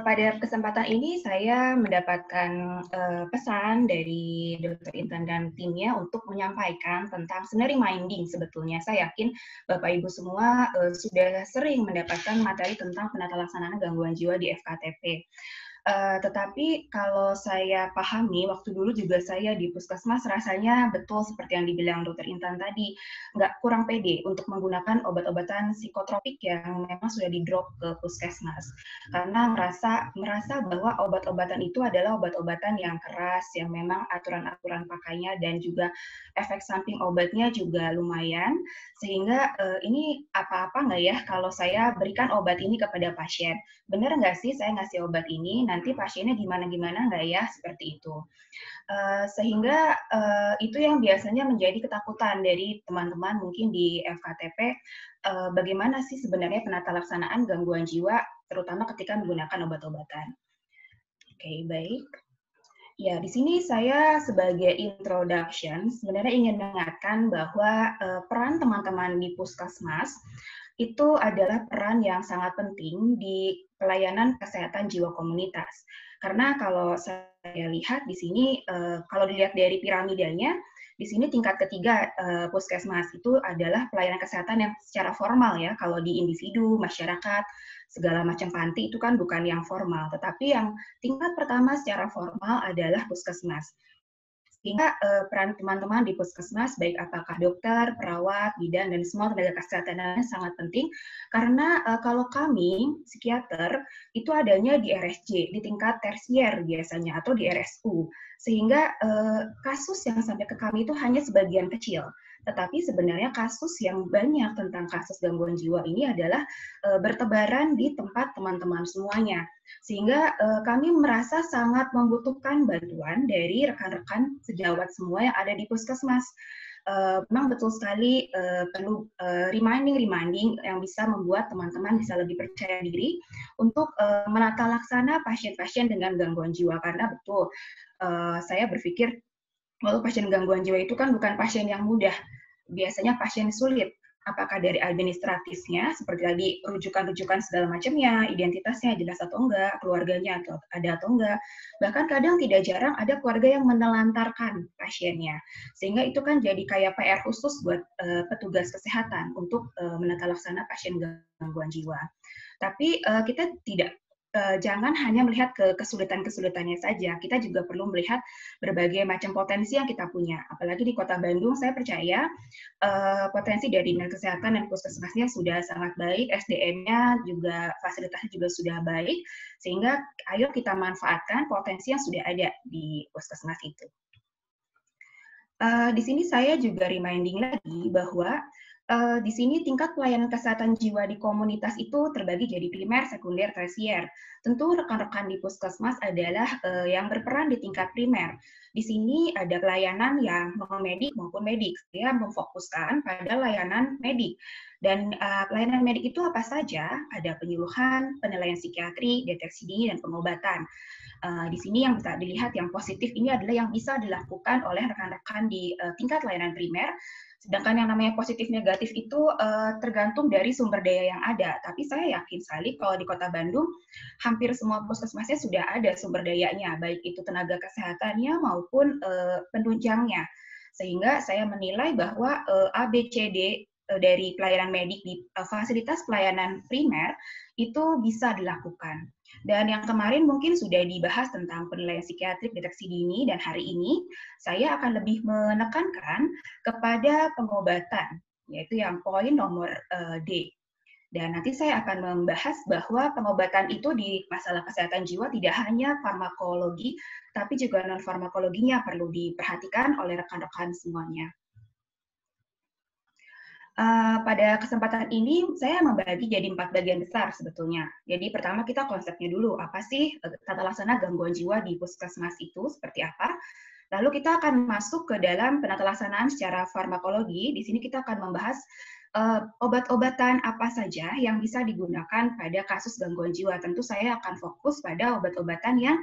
Pada kesempatan ini saya mendapatkan pesan dari Dokter Intan dan timnya untuk menyampaikan tentang sebenarnya reminding sebetulnya. Saya yakin Bapak Ibu semua sudah sering mendapatkan materi tentang penata laksanaan gangguan jiwa di FKTP. Tetapi kalau saya pahami, waktu dulu juga saya di puskesmas rasanya betul seperti yang dibilang Dokter Intan tadi, nggak kurang pede untuk menggunakan obat-obatan psikotropik yang memang sudah di-drop ke puskesmas. Karena merasa bahwa obat-obatan itu adalah obat-obatan yang keras, yang memang aturan-aturan pakainya dan juga efek samping obatnya juga lumayan, sehingga ini apa-apa nggak ya kalau saya berikan obat ini kepada pasien? Benar nggak sih saya ngasih obat ini, nanti pasiennya gimana-gimana nggak ya, seperti itu. Sehingga itu yang biasanya menjadi ketakutan dari teman-teman mungkin di FKTP, bagaimana sih sebenarnya penata laksanaan gangguan jiwa, terutama ketika menggunakan obat-obatan. Oke, baik. Ya, di sini saya sebagai introduction sebenarnya ingin mengingatkan bahwa peran teman-teman di puskesmas itu adalah peran yang sangat penting di pelayanan kesehatan jiwa komunitas. Karena kalau saya lihat di sini, kalau dilihat dari piramidanya, di sini tingkat ketiga puskesmas itu adalah pelayanan kesehatan yang secara formal ya. Kalau di individu, masyarakat, segala macam panti itu kan bukan yang formal, tetapi yang tingkat pertama secara formal adalah puskesmas. Sehingga peran teman-teman di puskesmas, baik apakah dokter, perawat, bidan, dan semua tenaga kesehatan sangat penting, karena kalau kami, psikiater, itu adanya di RSJ, di tingkat tersier biasanya, atau di RSU. Sehingga kasus yang sampai ke kami itu hanya sebagian kecil. Tetapi sebenarnya kasus yang banyak tentang kasus gangguan jiwa ini adalah bertebaran di tempat teman-teman semuanya. Sehingga kami merasa sangat membutuhkan bantuan dari rekan-rekan sejawat semua yang ada di puskesmas. Memang betul sekali perlu reminding yang bisa membuat teman-teman bisa lebih percaya diri untuk menata laksana pasien-pasien dengan gangguan jiwa. Karena betul, saya berpikir kalau pasien gangguan jiwa itu kan bukan pasien yang mudah, biasanya pasien sulit. Apakah dari administratifnya, seperti tadi rujukan-rujukan segala macamnya, identitasnya jelas atau enggak, keluarganya ada atau enggak. Bahkan kadang tidak jarang ada keluarga yang menelantarkan pasiennya. Sehingga itu kan jadi kayak PR khusus buat petugas kesehatan untuk menata laksana pasien gangguan jiwa. Tapi kita tidak jangan hanya melihat ke kesulitan-kesulitannya saja, kita juga perlu melihat berbagai macam potensi yang kita punya. Apalagi di Kota Bandung, saya percaya potensi dari dinas kesehatan dan puskesmasnya sudah sangat baik, SDM-nya juga fasilitasnya juga sudah baik, sehingga ayo kita manfaatkan potensi yang sudah ada di puskesmas itu. Di sini saya juga reminding lagi bahwa di sini tingkat pelayanan kesehatan jiwa di komunitas itu terbagi jadi primer, sekunder, tersier. Tentu rekan-rekan di puskesmas adalah yang berperan di tingkat primer. Di sini ada pelayanan yang non-medik maupun medik. Dia memfokuskan pada layanan medik. Dan pelayanan medik itu apa saja? Ada penyuluhan, penilaian psikiatri, deteksi dini, dan pengobatan. Di sini yang bisa dilihat yang positif ini adalah yang bisa dilakukan oleh rekan-rekan di tingkat layanan primer, sedangkan yang namanya positif negatif itu tergantung dari sumber daya yang ada. Tapi saya yakin sekali kalau di Kota Bandung hampir semua puskesmasnya sudah ada sumber dayanya, baik itu tenaga kesehatannya maupun penunjangnya. Sehingga saya menilai bahwa ABCD dari pelayanan medik di fasilitas pelayanan primer itu bisa dilakukan. Dan yang kemarin mungkin sudah dibahas tentang penilaian psikiatrik deteksi dini, dan hari ini saya akan lebih menekankan kepada pengobatan, yaitu yang poin nomor D. Dan nanti saya akan membahas bahwa pengobatan itu di masalah kesehatan jiwa tidak hanya farmakologi, tapi juga non-farmakologinya perlu diperhatikan oleh rekan-rekan semuanya. Pada kesempatan ini saya membagi jadi 4 bagian besar sebetulnya. Jadi pertama kita konsepnya dulu, apa sih tata laksana gangguan jiwa di puskesmas itu seperti apa. Lalu kita akan masuk ke dalam penata laksanaan secara farmakologi. Di sini kita akan membahas obat-obatan apa saja yang bisa digunakan pada kasus gangguan jiwa. Tentu saya akan fokus pada obat-obatan yang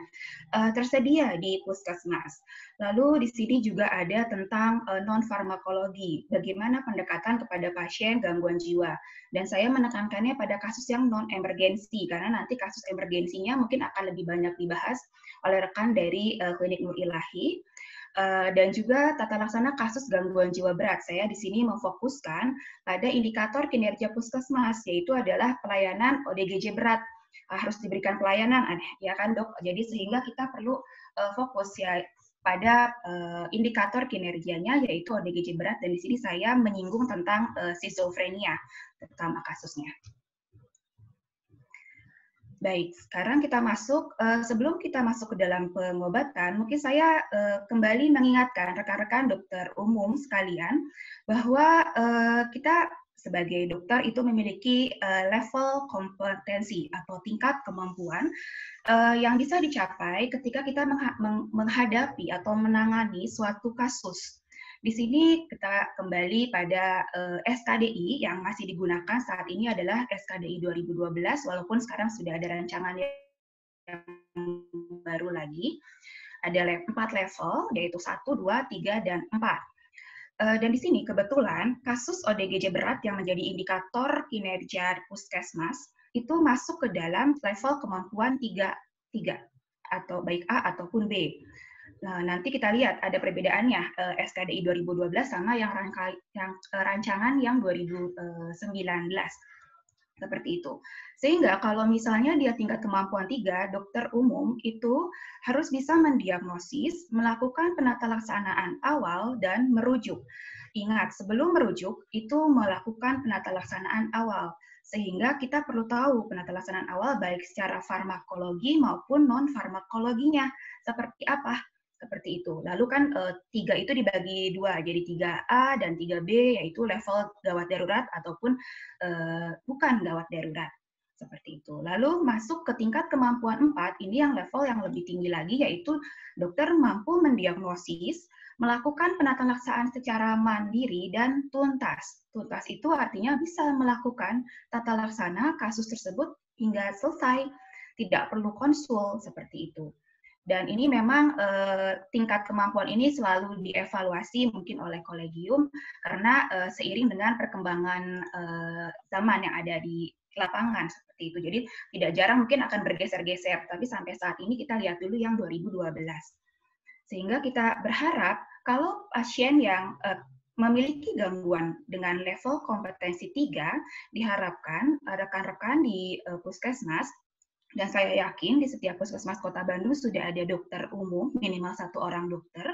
tersedia di puskesmas. Lalu di sini juga ada tentang non-farmakologi, bagaimana pendekatan kepada pasien gangguan jiwa. Dan saya menekankannya pada kasus yang non-emergensi, karena nanti kasus emergensinya mungkin akan lebih banyak dibahas oleh rekan dari Klinik Nur Ilahi. Dan juga tata laksana kasus gangguan jiwa berat. Saya di sini memfokuskan pada indikator kinerja puskesmas, yaitu adalah pelayanan ODGJ berat. Harus diberikan pelayanan, ya kan dok? Jadi sehingga kita perlu fokus ya pada indikator kinerjanya, yaitu ODGJ berat. Dan di sini saya menyinggung tentang skizofrenia, terutama kasusnya. Baik, sekarang kita masuk, sebelum kita masuk ke dalam pengobatan, mungkin saya kembali mengingatkan rekan-rekan dokter umum sekalian, bahwa kita sebagai dokter itu memiliki level kompetensi atau tingkat kemampuan yang bisa dicapai ketika kita menghadapi atau menangani suatu kasus. Di sini kita kembali pada SKDI yang masih digunakan saat ini adalah SKDI 2012, walaupun sekarang sudah ada rancangan yang baru lagi. Ada 4 level, yaitu 1, 2, 3, dan 4. Dan di sini kebetulan kasus ODGJ berat yang menjadi indikator kinerja puskesmas itu masuk ke dalam level kemampuan 3 atau baik A ataupun B. Nah, nanti kita lihat ada perbedaannya SKDI 2012 sama yang rancangan yang 2019. Seperti itu. Sehingga kalau misalnya dia tingkat kemampuan 3, dokter umum itu harus bisa mendiagnosis, melakukan penatalaksanaan awal, dan merujuk. Ingat, sebelum merujuk itu melakukan penatalaksanaan awal. Sehingga kita perlu tahu penatalaksanaan awal baik secara farmakologi maupun non-farmakologinya. Seperti apa? Seperti itu. Lalu kan 3 itu dibagi 2, jadi 3A dan 3B, yaitu level gawat darurat ataupun bukan gawat darurat. Seperti itu. Lalu masuk ke tingkat kemampuan 4, ini yang level yang lebih tinggi lagi, yaitu dokter mampu mendiagnosis, melakukan penatalaksanaan secara mandiri dan tuntas. Tuntas itu artinya bisa melakukan tata laksana kasus tersebut hingga selesai, tidak perlu konsul, seperti itu. Dan ini memang tingkat kemampuan ini selalu dievaluasi mungkin oleh kolegium karena seiring dengan perkembangan zaman yang ada di lapangan seperti itu. Jadi tidak jarang mungkin akan bergeser-geser, tapi sampai saat ini kita lihat dulu yang 2012. Sehingga kita berharap kalau pasien yang memiliki gangguan dengan level kompetensi 3, diharapkan rekan-rekan di puskesmas, dan saya yakin di setiap puskesmas Kota Bandung sudah ada dokter umum, minimal 1 orang dokter,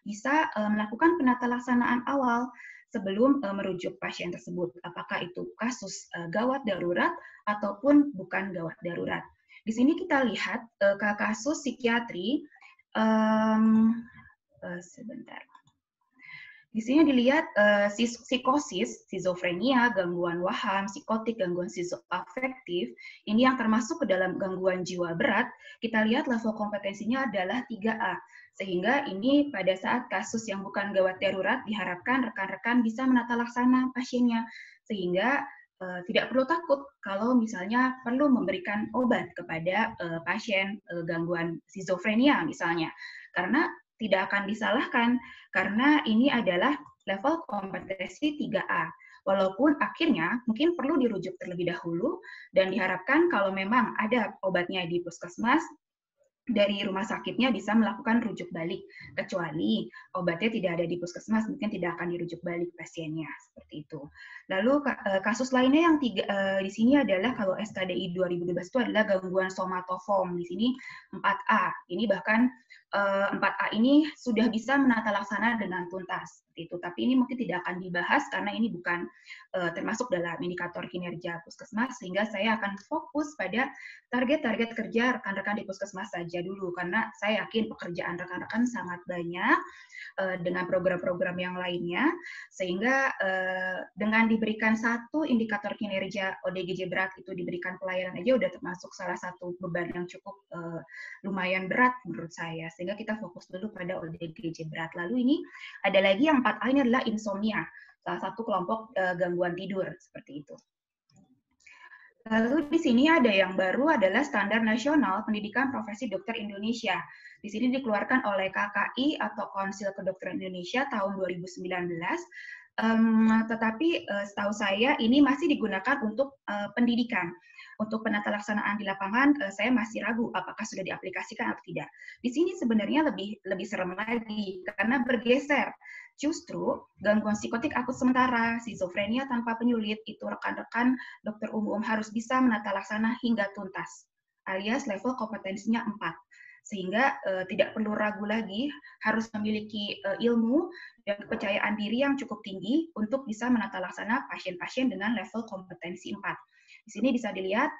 bisa melakukan penatalaksanaan awal sebelum merujuk pasien tersebut. Apakah itu kasus gawat darurat ataupun bukan gawat darurat. Di sini kita lihat kasus psikiatri, sebentar. Di sini dilihat psikosis, skizofrenia, gangguan waham, psikotik, gangguan skizoafektif, ini yang termasuk ke dalam gangguan jiwa berat, kita lihat level kompetensinya adalah 3A. Sehingga ini pada saat kasus yang bukan gawat darurat, diharapkan rekan-rekan bisa menata laksana pasiennya. Sehingga tidak perlu takut kalau misalnya perlu memberikan obat kepada pasien gangguan skizofrenia misalnya. Karena tidak akan disalahkan karena ini adalah level kompetensi 3A. Walaupun akhirnya mungkin perlu dirujuk terlebih dahulu dan diharapkan kalau memang ada obatnya di puskesmas, dari rumah sakitnya bisa melakukan rujuk balik. Kecuali obatnya tidak ada di puskesmas, mungkin tidak akan dirujuk balik pasiennya. Seperti itu. Lalu kasus lainnya yang di sini adalah kalau SKDI 2012 itu adalah gangguan somatoform. Di sini 4A. Ini bahkan 4A ini sudah bisa menata laksana dengan tuntas. Seperti itu. Tapi ini mungkin tidak akan dibahas karena ini bukan termasuk dalam indikator kinerja puskesmas, sehingga saya akan fokus pada target-target kerja rekan-rekan di puskesmas saja dulu, karena saya yakin pekerjaan rekan-rekan sangat banyak dengan program-program yang lainnya, sehingga dengan diberikan satu indikator kinerja ODGJ berat itu diberikan pelayanan aja udah termasuk salah satu beban yang cukup lumayan berat menurut saya. sehingga kita fokus dulu pada ODGJ berat. Lalu ini ada lagi yang 4A, ini adalah insomnia, salah satu kelompok gangguan tidur seperti itu. Lalu di sini ada yang baru adalah Standar Nasional Pendidikan Profesi Dokter Indonesia. Di sini dikeluarkan oleh KKI atau Konsil Kedokteran Indonesia tahun 2019. Tetapi setahu saya ini masih digunakan untuk pendidikan. Untuk penata laksanaan di lapangan, saya masih ragu apakah sudah diaplikasikan atau tidak. Di sini sebenarnya lebih serem lagi karena bergeser. Justru gangguan psikotik akut sementara, skizofrenia tanpa penyulit, itu rekan-rekan dokter umum harus bisa menata laksana hingga tuntas, alias level kompetensinya 4. Sehingga tidak perlu ragu lagi, harus memiliki ilmu dan kepercayaan diri yang cukup tinggi untuk bisa menata laksana pasien-pasien dengan level kompetensi 4. Di sini bisa dilihat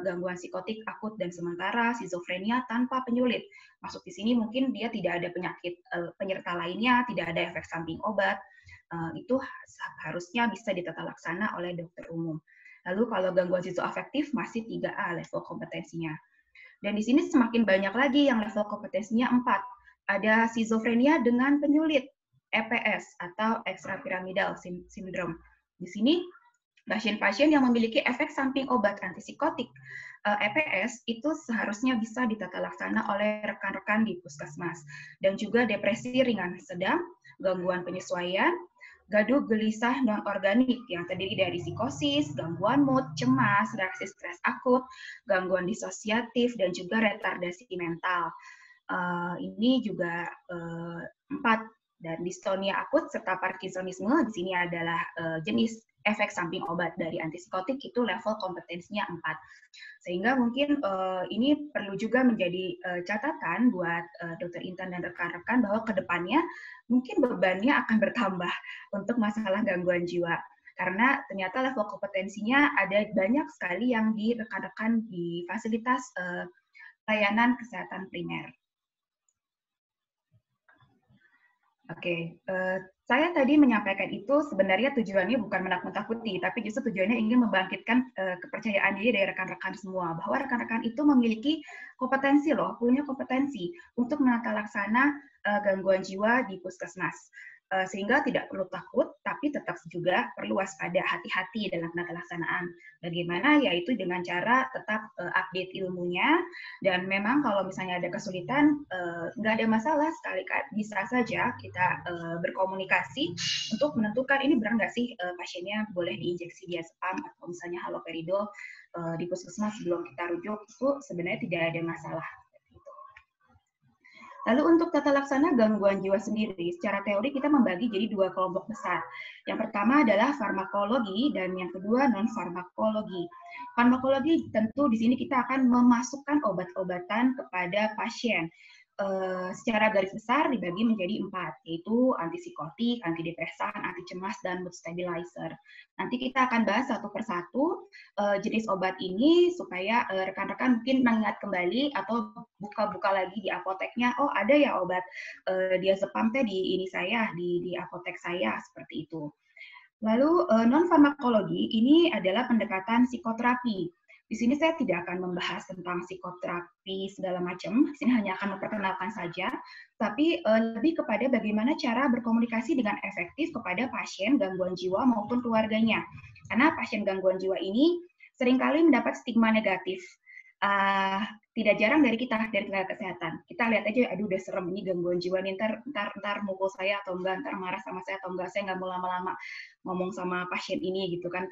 gangguan psikotik akut dan sementara, skizofrenia tanpa penyulit. Masuk di sini mungkin dia tidak ada penyakit penyerta lainnya, tidak ada efek samping obat. Itu harusnya bisa ditata laksana oleh dokter umum. Lalu kalau gangguan skizoafektif masih 3A level kompetensinya. Dan di sini semakin banyak lagi yang level kompetensinya 4. Ada skizofrenia dengan penyulit, EPS atau extrapyramidal syndrome. Di sini pasien-pasien yang memiliki efek samping obat antipsikotik EPS itu seharusnya bisa ditata laksana oleh rekan-rekan di puskesmas. Dan juga depresi ringan sedang, gangguan penyesuaian, gaduh gelisah non-organik yang terdiri dari psikosis, gangguan mood, cemas, reaksi stres akut, gangguan disosiatif, dan juga retardasi mental. Ini juga 4. Dan distonia akut serta parkinsonisme di sini adalah jenis efek samping obat dari antipsikotik, itu level kompetensinya 4. Sehingga mungkin ini perlu juga menjadi catatan buat Dr. Intan dan rekan-rekan bahwa ke depannya mungkin bebannya akan bertambah untuk masalah gangguan jiwa. Karena ternyata level kompetensinya ada banyak sekali yang di rekan-rekan di fasilitas layanan kesehatan primer. Oke, saya tadi menyampaikan itu sebenarnya tujuannya bukan menakut-nakuti, tapi justru tujuannya ingin membangkitkan kepercayaan diri dari rekan-rekan semua, bahwa rekan-rekan itu memiliki kompetensi loh, punya kompetensi untuk menata laksana gangguan jiwa di puskesmas. Sehingga tidak perlu takut, tapi tetap juga perlu waspada, hati-hati dalam penata laksanaan. Bagaimana? Yaitu dengan cara tetap update ilmunya, dan memang kalau misalnya ada kesulitan, nggak ada masalah, sekali bisa saja kita berkomunikasi untuk menentukan ini benar nggak sih pasiennya boleh diinjeksi diazepam atau misalnya haloperidol di puskesmas sebelum kita rujuk, itu sebenarnya tidak ada masalah. Lalu untuk tata laksana gangguan jiwa sendiri, secara teori kita membagi jadi 2 kelompok besar. Yang pertama adalah farmakologi dan yang kedua non-farmakologi. Farmakologi tentu di sini kita akan memasukkan obat-obatan kepada pasien. Secara garis besar dibagi menjadi 4, yaitu antipsikotik, antidepresan, anti cemas, dan mood stabilizer. Nanti kita akan bahas satu persatu jenis obat ini supaya rekan-rekan mungkin mengingat kembali atau buka-buka lagi di apoteknya, oh ada ya obat diazepam teh di ini saya, di apotek saya, seperti itu. Lalu non-farmakologi ini adalah pendekatan psikoterapi. Di sini saya tidak akan membahas tentang psikoterapi segala macam, di sini hanya akan memperkenalkan saja, tapi lebih kepada bagaimana cara berkomunikasi dengan efektif kepada pasien gangguan jiwa maupun keluarganya. Karena pasien gangguan jiwa ini seringkali mendapat stigma negatif. Tidak jarang dari kita, dari tenaga kesehatan. Kita lihat aja, aduh udah serem, ini gangguan jiwa nih, ntar mukul saya atau enggak, ntar marah sama saya atau enggak, saya nggak mau lama-lama ngomong sama pasien ini gitu kan,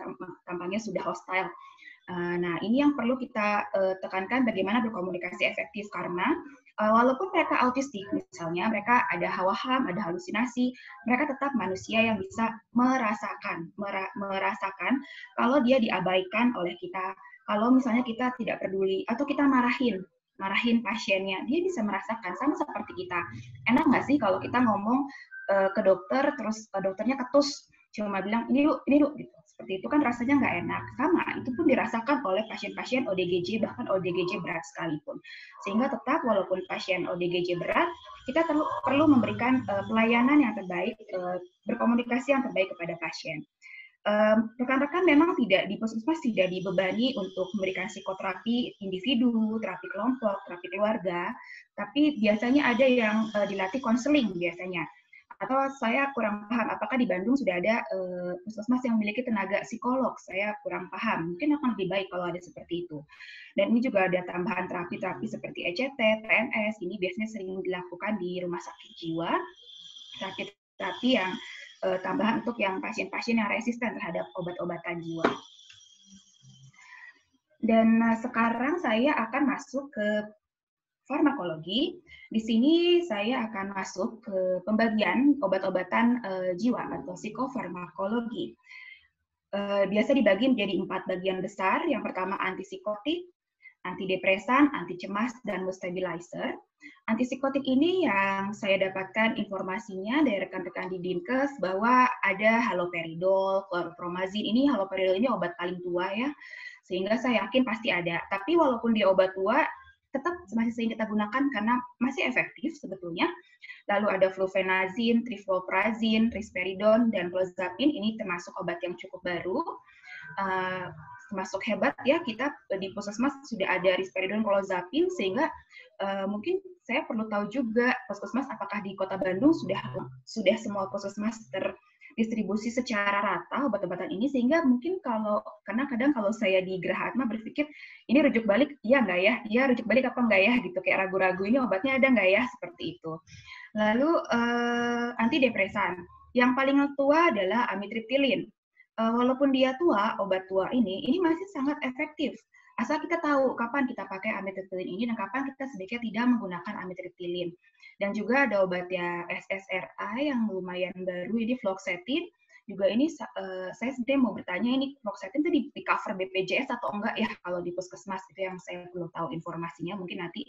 tampaknya sudah hostile. Nah, ini yang perlu kita tekankan, bagaimana berkomunikasi efektif, karena walaupun mereka autistik, misalnya mereka ada hawaham, ada halusinasi, mereka tetap manusia yang bisa merasakan kalau dia diabaikan oleh kita, kalau misalnya kita tidak peduli atau kita marahin pasiennya, dia bisa merasakan sama seperti kita. Enak nggak sih kalau kita ngomong ke dokter, terus dokternya ketus, cuma bilang ini lu gitu. Seperti itu kan rasanya nggak enak. Sama, itu pun dirasakan oleh pasien-pasien ODGJ, bahkan ODGJ berat sekalipun. Sehingga tetap walaupun pasien ODGJ berat, kita perlu memberikan pelayanan yang terbaik, berkomunikasi yang terbaik kepada pasien. rekan-rekan memang tidak di puskesmas tidak dibebani untuk memberikan psikoterapi individu, terapi kelompok, terapi keluarga, tapi biasanya ada yang dilatih konseling biasanya. Atau saya kurang paham apakah di Bandung sudah ada puskesmas yang memiliki tenaga psikolog. Saya kurang paham. Mungkin akan lebih baik kalau ada seperti itu. Dan ini juga ada tambahan terapi-terapi seperti ECT, TMS. Ini biasanya sering dilakukan di rumah sakit jiwa. Terapi-terapi yang tambahan untuk yang pasien-pasien yang resisten terhadap obat-obatan jiwa. Dan sekarang saya akan masuk ke farmakologi. Di sini saya akan masuk ke pembagian obat-obatan jiwa atau psikofarmakologi. Biasa dibagi menjadi 4 bagian besar. Yang pertama antipsikotik, antidepresan, anti cemas, dan mood stabilizer. Antipsikotik ini yang saya dapatkan informasinya dari rekan-rekan di Dinkes bahwa ada haloperidol, chlorpromazine. Ini haloperidol ini obat paling tua ya, sehingga saya yakin pasti ada. Tapi walaupun dia obat tua, tetap masih sering kita gunakan karena masih efektif sebetulnya. Lalu ada flufenazine, trifluoprazin, risperidon, dan clozapine. Ini termasuk obat yang cukup baru. Termasuk hebat ya, kita di puskesmas sudah ada risperidon, clozapine, sehingga mungkin saya perlu tahu juga puskesmas apakah di Kota Bandung sudah semua puskesmas terdistribusi secara rata obat-obatan ini, sehingga mungkin karena kadang kalau saya di Geraha Atma berpikir ini rujuk balik iya nggak ya, iya rujuk balik apa nggak ya gitu, kayak ragu-ragu ini obatnya ada nggak ya, seperti itu. Lalu antidepresan yang paling tua adalah amitriptilin. Walaupun dia tua, obat tua ini masih sangat efektif. Asal kita tahu kapan kita pakai amitriptilin ini dan kapan kita sebaiknya tidak menggunakan amitriptilin. Dan juga ada obat ya SSRI yang lumayan baru, ini fluoxetine. Juga ini saya sebenarnya mau bertanya, ini fluoxetine itu di cover BPJS atau enggak ya kalau di puskesmas, itu yang saya perlu tahu informasinya. Mungkin nanti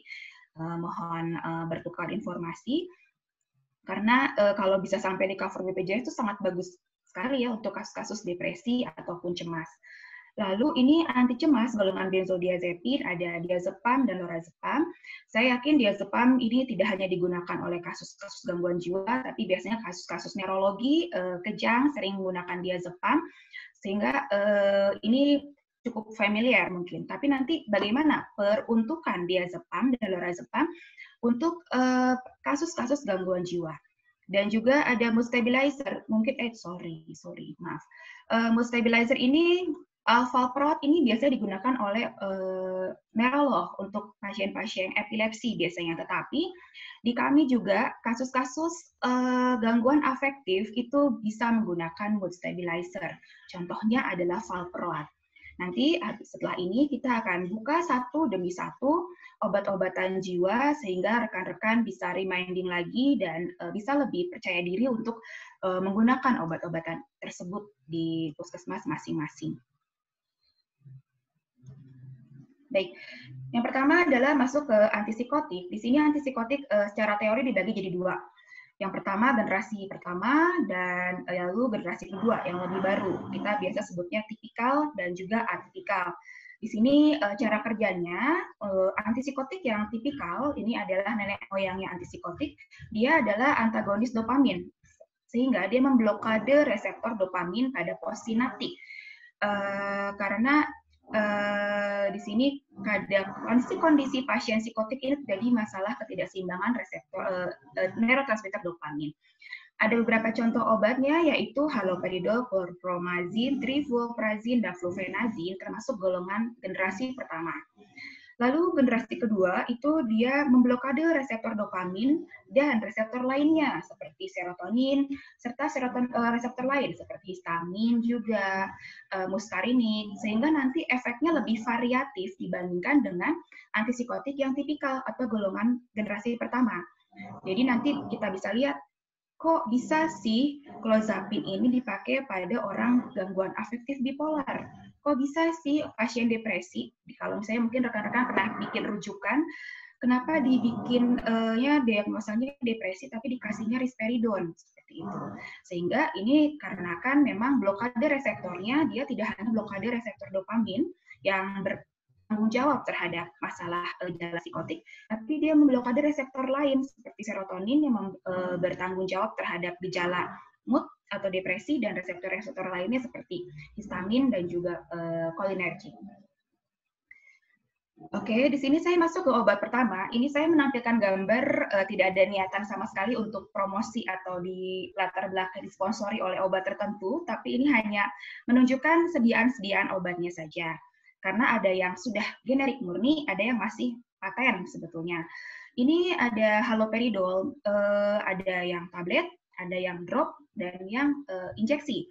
mohon bertukar informasi. Karena kalau bisa sampai di cover BPJS itu sangat bagus sekali ya untuk kasus-kasus depresi ataupun cemas. Lalu ini anti cemas golongan benzodiazepin, ada diazepam dan lorazepam. Saya yakin diazepam ini tidak hanya digunakan oleh kasus-kasus gangguan jiwa, tapi biasanya kasus-kasus neurologi, kejang sering menggunakan diazepam, sehingga ini cukup familiar mungkin. Tapi nanti bagaimana peruntukan diazepam dan lorazepam untuk kasus-kasus gangguan jiwa. Dan juga ada mood stabilizer, mungkin maaf. Mood stabilizer ini valproat ini biasa digunakan oleh neurolog untuk pasien-pasien epilepsi biasanya, tetapi di kami juga kasus-kasus gangguan afektif itu bisa menggunakan mood stabilizer. Contohnya adalah valproat. Nanti setelah ini kita akan buka satu demi satu obat-obatan jiwa sehingga rekan-rekan bisa reminding lagi dan bisa lebih percaya diri untuk menggunakan obat-obatan tersebut di puskesmas masing-masing. Baik, yang pertama adalah masuk ke antipsikotik. Di sini antipsikotik secara teori dibagi jadi dua. Yang pertama generasi pertama dan lalu generasi kedua yang lebih baru. Kita biasa sebutnya tipikal dan juga atipikal. Di sini cara kerjanya antipsikotik yang tipikal ini adalah nenek moyangnya antipsikotik. Dia adalah antagonis dopamin sehingga dia memblokade reseptor dopamin pada possinaptik. Karena di sini kondisi pasien psikotik ini terjadi masalah ketidakseimbangan reseptor neurotransmitter dopamin. Ada beberapa contoh obatnya yaitu haloperidol, chlorpromazine, trifluoprazin, dan flufenazine termasuk golongan generasi pertama. Lalu generasi kedua itu dia memblokade reseptor dopamin dan reseptor lainnya seperti serotonin serta reseptor lain seperti histamin juga muskarinik, sehingga nanti efeknya lebih variatif dibandingkan dengan antipsikotik yang tipikal atau golongan generasi pertama. Jadi nanti kita bisa lihat kok bisa sih clozapine ini dipakai pada orang gangguan afektif bipolar. Kok bisa sih pasien depresi, kalau misalnya mungkin rekan-rekan pernah bikin rujukan, kenapa dibikin diagnosanya depresi tapi dikasihnya risperidon, seperti itu. Sehingga ini karena kan memang blokade reseptornya, dia tidak hanya blokade reseptor dopamin yang bertanggung jawab terhadap masalah gejala psikotik, tapi dia memblokade reseptor lain seperti serotonin yang bertanggung jawab terhadap gejala mood atau depresi, dan reseptor-reseptor lainnya seperti histamin dan juga cholinergic. Oke, di sini saya masuk ke obat pertama. Ini saya menampilkan gambar, tidak ada niatan sama sekali untuk promosi atau di latar belakang disponsori oleh obat tertentu, tapi ini hanya menunjukkan sediaan-sediaan obatnya saja. Karena ada yang sudah generik murni, ada yang masih paten sebetulnya. Ini ada haloperidol, ada yang tablet, ada yang drop, dan yang injeksi.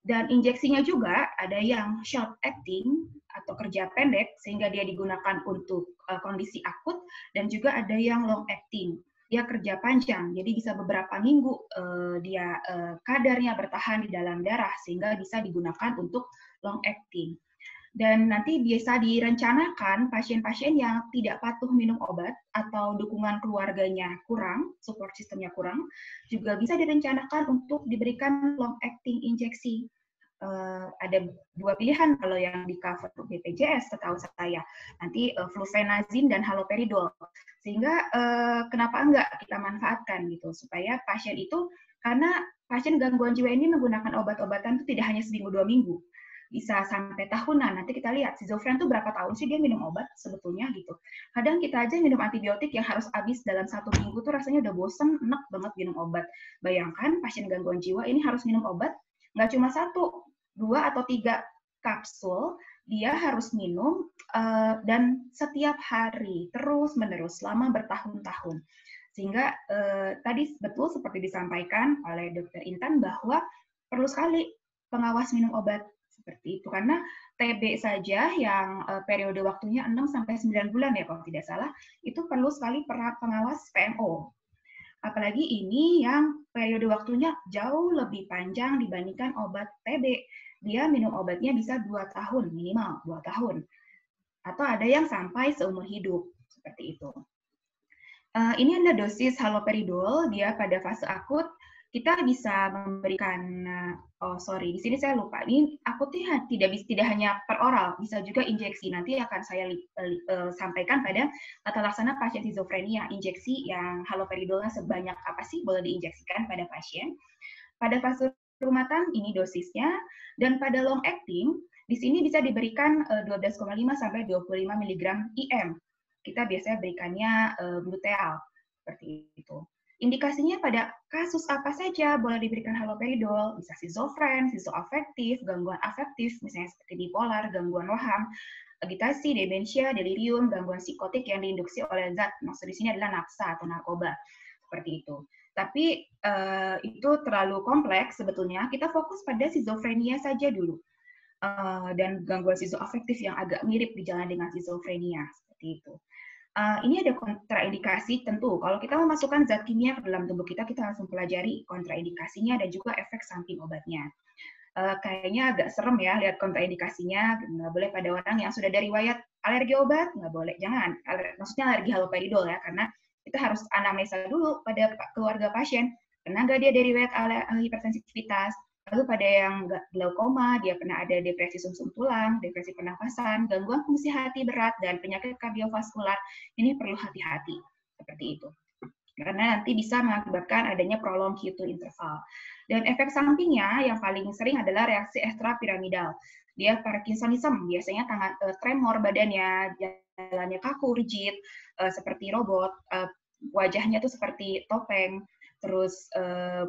Dan injeksinya juga ada yang short acting atau kerja pendek sehingga dia digunakan untuk kondisi akut, dan juga ada yang long acting. Dia kerja panjang, jadi bisa beberapa minggu dia kadarnya bertahan di dalam darah sehingga bisa digunakan untuk long acting. Dan nanti biasa direncanakan pasien-pasien yang tidak patuh minum obat atau dukungan keluarganya kurang, support sistemnya kurang, juga bisa direncanakan untuk diberikan long acting injeksi. Ada dua pilihan kalau yang di cover BPJS setahu saya, nanti flufenazine dan haloperidol. Sehingga kenapa enggak kita manfaatkan gitu, supaya pasien itu, karena pasien gangguan jiwa ini menggunakan obat-obatan itu tidak hanya seminggu 2 minggu, bisa sampai tahunan. Nanti kita lihat schizofren tuh berapa tahun sih dia minum obat sebetulnya gitu. Kadang kita aja minum antibiotik yang harus habis dalam 1 minggu tuh rasanya udah bosen, enak banget minum obat. Bayangkan pasien gangguan jiwa ini harus minum obat nggak cuma 1, 2 atau 3 kapsul, dia harus minum dan setiap hari terus menerus selama bertahun-tahun. Sehingga tadi betul seperti disampaikan oleh Dr. Intan bahwa perlu sekali pengawas minum obat seperti itu, karena TB saja yang periode waktunya 6-9 bulan ya kalau tidak salah, itu perlu sekali pengawas PMO. Apalagi ini yang periode waktunya jauh lebih panjang dibandingkan obat TB. Dia minum obatnya bisa 2 tahun, minimal 2 tahun. Atau ada yang sampai seumur hidup, seperti itu. Ini ada dosis haloperidol, dia pada fase akut, kita bisa memberikan, di sini saya lupa, ini akutnya tidak hanya per oral, bisa juga injeksi. Nanti akan saya sampaikan pada tata laksana pasien skizofrenia, injeksi yang haloperidolnya sebanyak apa sih boleh diinjeksikan pada pasien. Pada fase rheumatan ini dosisnya, dan pada long acting, di sini bisa diberikan 12,5 sampai 25 mg IM. Kita biasanya berikannya gluteal, seperti itu. Indikasinya pada kasus apa saja boleh diberikan haloperidol, bisa schizofren, skizoafektif, gangguan afektif, misalnya seperti bipolar, gangguan waham, agitasi, demensia, delirium, gangguan psikotik yang diinduksi oleh zat, maksud di sini adalah nafsa atau narkoba, seperti itu. Tapi itu terlalu kompleks sebetulnya, kita fokus pada skizofrenia saja dulu. Dan gangguan skizoafektif yang agak mirip gejala dengan skizofrenia, seperti itu. Ini ada kontraindikasi tentu. Kalau kita memasukkan zat kimia ke dalam tubuh kita, kita harus mempelajari kontraindikasinya dan juga efek samping obatnya. Kayaknya agak serem ya lihat kontraindikasinya. Nggak boleh pada orang yang sudah ada riwayat alergi obat, nggak boleh. Jangan. Maksudnya alergi haloperidol ya, karena kita harus anamnesa dulu pada keluarga pasien. Pernah nggak dia ada riwayat hipersensitivitas? Lalu pada yang glaukoma, dia pernah ada depresi sumsum tulang, depresi pernafasan, gangguan fungsi hati berat, dan penyakit kardiovaskular. Ini perlu hati-hati, seperti itu. Karena nanti bisa mengakibatkan adanya prolonged Q2 interval. Dan efek sampingnya yang paling sering adalah reaksi ekstrapiramidal. Dia Parkinsonism, biasanya tremor badannya, jalannya kaku, rigid, seperti robot, wajahnya tuh seperti topeng. Terus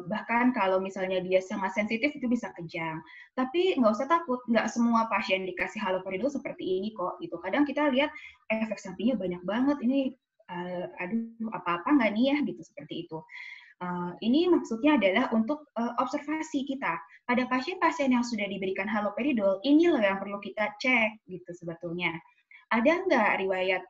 bahkan kalau misalnya dia sangat sensitif itu bisa kejang. Tapi nggak usah takut, nggak semua pasien dikasih haloperidol seperti ini kok. Gitu. Kadang kita lihat efek sampingnya banyak banget. Ini aduh apa-apa nggak nih ya gitu, seperti itu. Ini maksudnya adalah untuk observasi kita pada pasien-pasien yang sudah diberikan haloperidol. Ini loh yang perlu kita cek gitu sebetulnya. Ada nggak riwayat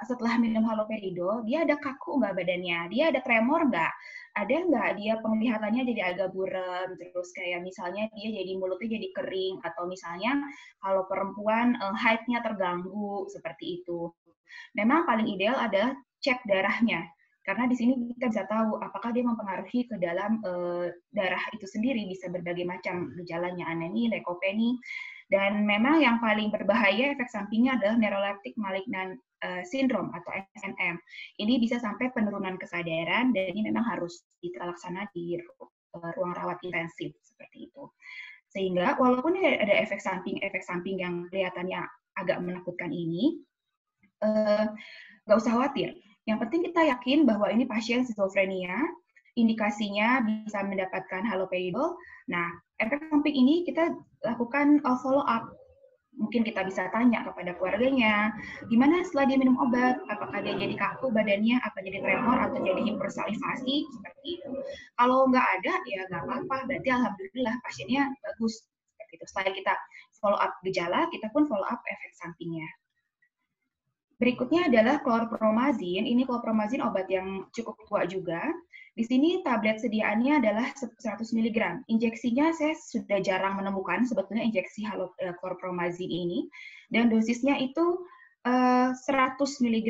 setelah minum haloperidol, dia ada kaku nggak badannya? Dia ada tremor nggak? Ada nggak dia penglihatannya jadi agak buram, terus kayak misalnya dia jadi mulutnya jadi kering, atau misalnya kalau perempuan haidnya terganggu, seperti itu. Memang paling ideal adalah cek darahnya, karena di sini kita bisa tahu apakah dia mempengaruhi ke dalam darah itu sendiri, bisa berbagai macam gejalanya, anemi, leukopeni. Dan memang yang paling berbahaya efek sampingnya adalah neuroleptic malignant syndrome atau SNM. Ini bisa sampai penurunan kesadaran, dan ini memang harus dilaksanakan di ruang rawat intensif seperti itu. Sehingga walaupun ada efek samping yang kelihatannya agak menakutkan ini, nggak usah khawatir. Yang penting kita yakin bahwa ini pasien skizofrenia, indikasinya bisa mendapatkan haloperidol. Nah, efek samping ini kita lakukan follow up. Mungkin kita bisa tanya kepada keluarganya, gimana setelah dia minum obat, apakah dia jadi kaku badannya, apa jadi tremor, atau jadi hipersalivasi, seperti itu. Kalau nggak ada, ya nggak apa-apa, berarti alhamdulillah pasiennya bagus. Seperti itu. Setelah kita follow up gejala, kita pun follow up efek sampingnya. Berikutnya adalah klorpromazin. Ini klorpromazin obat yang cukup tua juga. Di sini tablet sediaannya adalah 100 mg. Injeksinya saya sudah jarang menemukan sebetulnya injeksi klorpromazin ini. Dan dosisnya itu 100 mg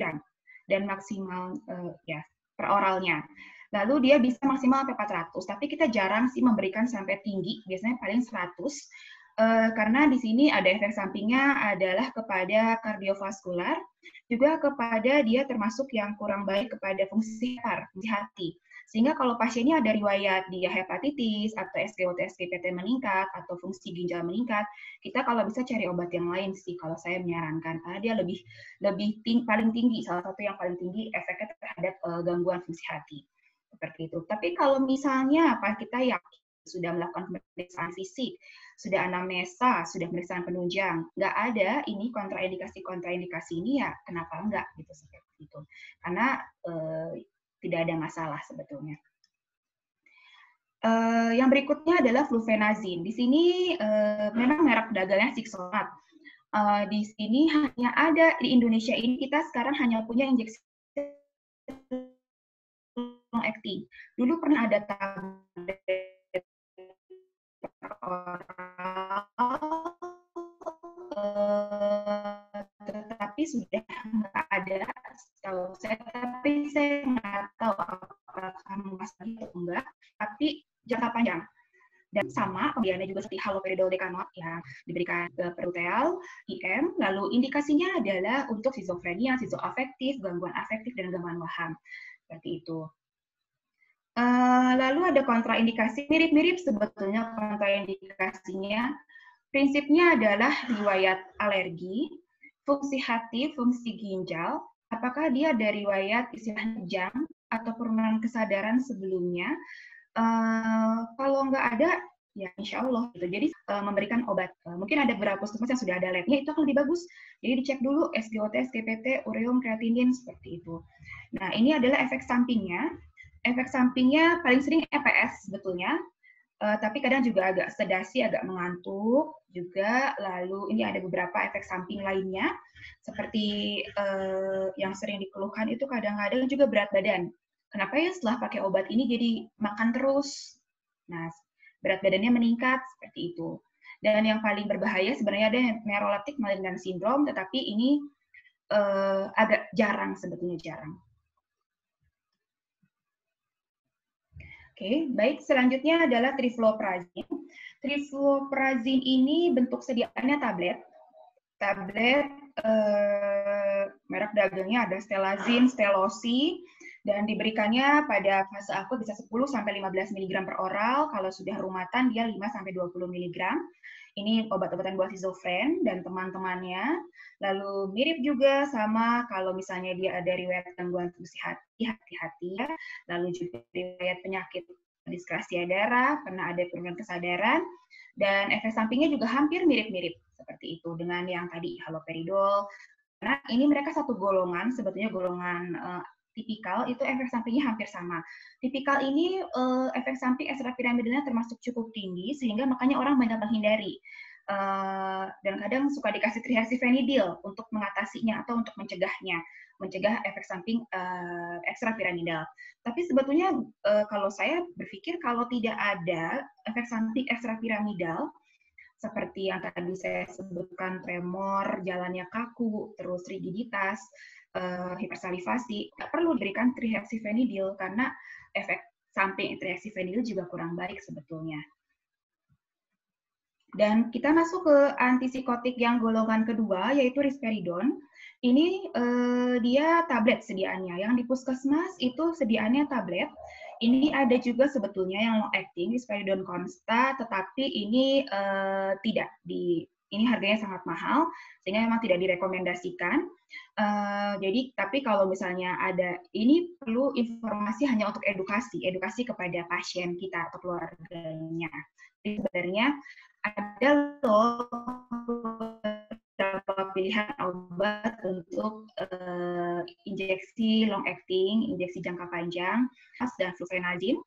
dan maksimal ya per oralnya. Lalu dia bisa maksimal sampai 400, tapi kita jarang sih memberikan sampai tinggi, biasanya paling 100. Karena di sini ada efek sampingnya adalah kepada kardiovaskular, juga kepada dia termasuk yang kurang baik kepada fungsi hati. Sehingga kalau pasiennya ada riwayat dia hepatitis atau SGOT-SGPT meningkat atau fungsi ginjal meningkat, kita kalau bisa cari obat yang lain sih kalau saya menyarankan, karena dia paling tinggi, salah satu yang paling tinggi efeknya terhadap gangguan fungsi hati. Seperti itu. Tapi kalau misalnya kita yakin sudah melakukan pemeriksaan fisik, sudah anamnesa, sudah pemeriksaan penunjang, nggak ada ini kontraindikasi ini, ya kenapa enggak gitu seperti itu. Karena tidak ada masalah sebetulnya. Yang berikutnya adalah flufenazin. Di sini memang merek dagangnya Sixonat. Di sini hanya ada di Indonesia ini kita sekarang hanya punya injeksi long acting. Dulu pernah ada tablet tetapi sudah nggak ada setahu saya, tapi saya nggak tahu apakah masih atau enggak, tapi jangka panjang. Dan sama pemberiannya juga seperti haloperidol dekanot yang diberikan ke peruteal, IM, lalu indikasinya adalah untuk skizofrenia, skizoafektif, gangguan afektif, dan gangguan waham. Seperti itu. Lalu ada kontraindikasi, mirip-mirip sebetulnya kontraindikasinya. Prinsipnya adalah riwayat alergi, fungsi hati, fungsi ginjal, apakah dia ada riwayat istilah jam atau penurunan kesadaran sebelumnya. Kalau nggak ada, ya insya Allah. Gitu. Jadi memberikan obat. Mungkin ada beberapa puskesmas yang sudah ada labnya, itu akan lebih bagus. Jadi dicek dulu SGOT, SGPT, ureum, kreatinin, seperti itu. Nah, ini adalah efek sampingnya. Efek sampingnya paling sering EPS sebetulnya, tapi kadang juga agak sedasi, agak mengantuk juga. Lalu ini ada beberapa efek samping lainnya, seperti yang sering dikeluhkan itu kadang-kadang juga berat badan. Kenapa ya setelah pakai obat ini jadi makan terus? Nah, berat badannya meningkat, seperti itu. Dan yang paling berbahaya sebenarnya ada neurolaptic malignant syndrome, tetapi ini agak jarang, sebetulnya jarang. Oke, baik. Selanjutnya adalah trifluoprazin. Trifluoprazin ini bentuk sediaannya tablet. Tablet merek dagangnya ada Stelazin, Stelosi, dan diberikannya pada fase akut bisa 10-15 mg per oral. Kalau sudah rumatan dia 5-20 mg. Ini obat-obatan buat skizofren dan teman-temannya. Lalu mirip juga sama kalau misalnya dia ada riwayat gangguan fungsi hati-hati ya. Lalu juga riwayat penyakit diskrasia darah, pernah ada penurunan kesadaran, dan efek sampingnya juga hampir mirip-mirip seperti itu dengan yang tadi haloperidol. Karena ini mereka satu golongan, sebetulnya golongan tipikal itu efek sampingnya hampir sama. Tipikal ini efek samping ekstrapiramidalnya termasuk cukup tinggi sehingga makanya orang banyak menghindari. Dan kadang suka dikasih trihexyphenidyl untuk mengatasinya atau untuk mencegahnya, mencegah efek samping ekstrapiramidal. Tapi sebetulnya kalau saya berpikir kalau tidak ada efek samping ekstrapiramidal seperti yang tadi saya sebutkan, tremor, jalannya kaku, terus rigiditas, hipersalivasi, tidak perlu diberikan trihexyphenidyl karena efek samping trihexyphenidyl juga kurang baik sebetulnya. Dan kita masuk ke antipsikotik yang golongan kedua, yaitu risperidon. Ini dia tablet sediaannya. Yang di puskesmas itu sediaannya tablet. Ini ada juga sebetulnya yang long acting, risperidon consta, tetapi ini tidak ini harganya sangat mahal, sehingga memang tidak direkomendasikan. Jadi, tapi kalau misalnya ada, ini perlu informasi hanya untuk edukasi kepada pasien kita atau keluarganya. Jadi sebenarnya ada loh beberapa pilihan obat untuk injeksi long acting, injeksi jangka panjang, dan flufenazine.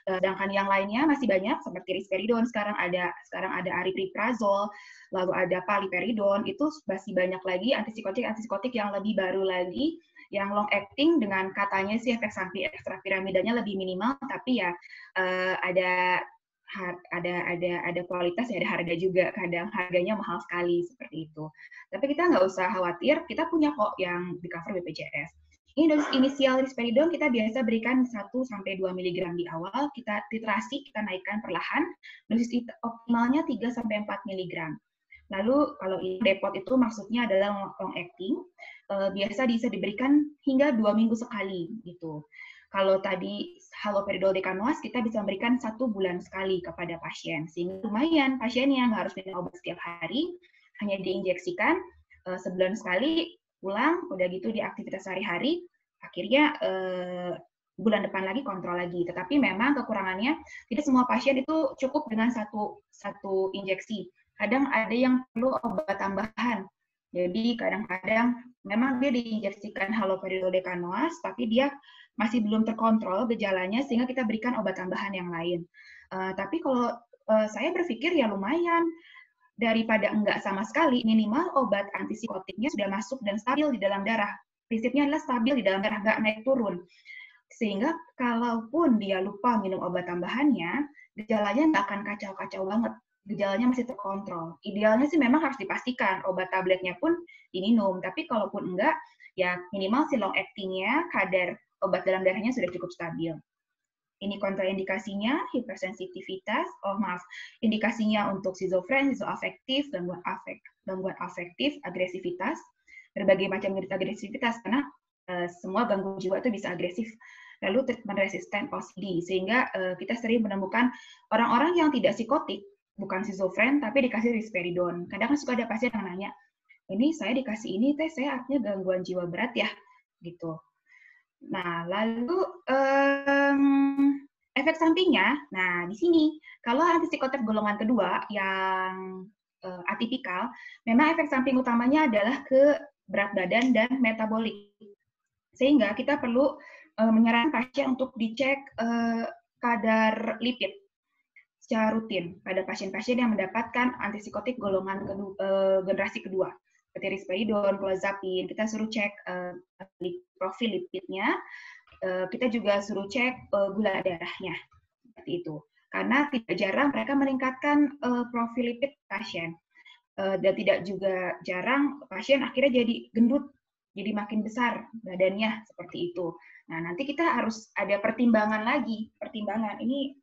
Sedangkan yang lainnya masih banyak seperti risperidon, sekarang ada aripiprazol, lalu ada paliperidon, itu masih banyak lagi antipsikotik yang lebih baru lagi, yang long acting dengan katanya sih efek samping ekstrapiramidanya lebih minimal, tapi ya ada kualitas, ya ada harga juga, kadang harganya mahal sekali seperti itu. Tapi kita nggak usah khawatir, kita punya kok yang di cover BPJS. Ini dosis inisial risperidon kita biasa berikan 1-2 mg di awal, kita titrasi, kita naikkan perlahan, dosis optimalnya 3-4 mg. Lalu kalau ini depot itu maksudnya adalah long acting, biasa bisa diberikan hingga 2 minggu sekali gitu. Kalau tadi haloperidol dekanoas, kita bisa memberikan 1 bulan sekali kepada pasien. Sehingga lumayan pasiennya nggak harus minum obat setiap hari, hanya diinjeksikan sebulan sekali, pulang, udah gitu di aktivitas sehari-hari, akhirnya bulan depan lagi kontrol lagi. Tetapi memang kekurangannya, tidak semua pasien itu cukup dengan satu injeksi. Kadang ada yang perlu obat tambahan. Jadi kadang-kadang memang dia diinjeksikan haloperidol dekanoas, tapi dia masih belum terkontrol gejalanya, sehingga kita berikan obat tambahan yang lain. Tapi kalau saya berpikir ya lumayan, daripada enggak sama sekali, minimal obat antipsikotiknya sudah masuk dan stabil di dalam darah. Prinsipnya adalah stabil di dalam darah, nggak naik turun. Sehingga kalaupun dia lupa minum obat tambahannya, gejalanya nggak akan kacau-kacau banget. Gejalanya masih terkontrol. Idealnya sih memang harus dipastikan obat tabletnya pun diminum, tapi kalaupun enggak, ya minimal si long acting-nya, kadar obat dalam darahnya sudah cukup stabil. Ini kontraindikasinya, hipersensitivitas, indikasinya untuk schizofren, skizoafektif, gangguan afektif, agresivitas, berbagai macam agresivitas, karena semua gangguan jiwa itu bisa agresif. Lalu treatment resistant OCD, sehingga kita sering menemukan orang-orang yang tidak psikotik, bukan schizofren, tapi dikasih risperidon. Kadang suka ada pasien yang nanya, ini saya dikasih ini, saya artinya gangguan jiwa berat ya, gitu. Nah, lalu efek sampingnya, nah di sini, kalau antipsikotik golongan kedua yang atipikal, memang efek samping utamanya adalah ke berat badan dan metabolik. Sehingga kita perlu menyarankan pasien untuk dicek kadar lipid secara rutin pada pasien-pasien yang mendapatkan antipsikotik golongan generasi kedua. Seperti risperidon, clozapine, kita suruh cek profil lipidnya, kita juga suruh cek gula darahnya, seperti itu. Karena tidak jarang mereka meningkatkan profil lipid pasien. Dan tidak juga jarang pasien akhirnya jadi gendut, jadi makin besar badannya, seperti itu. Nah, nanti kita harus ada pertimbangan lagi. Pertimbangan ini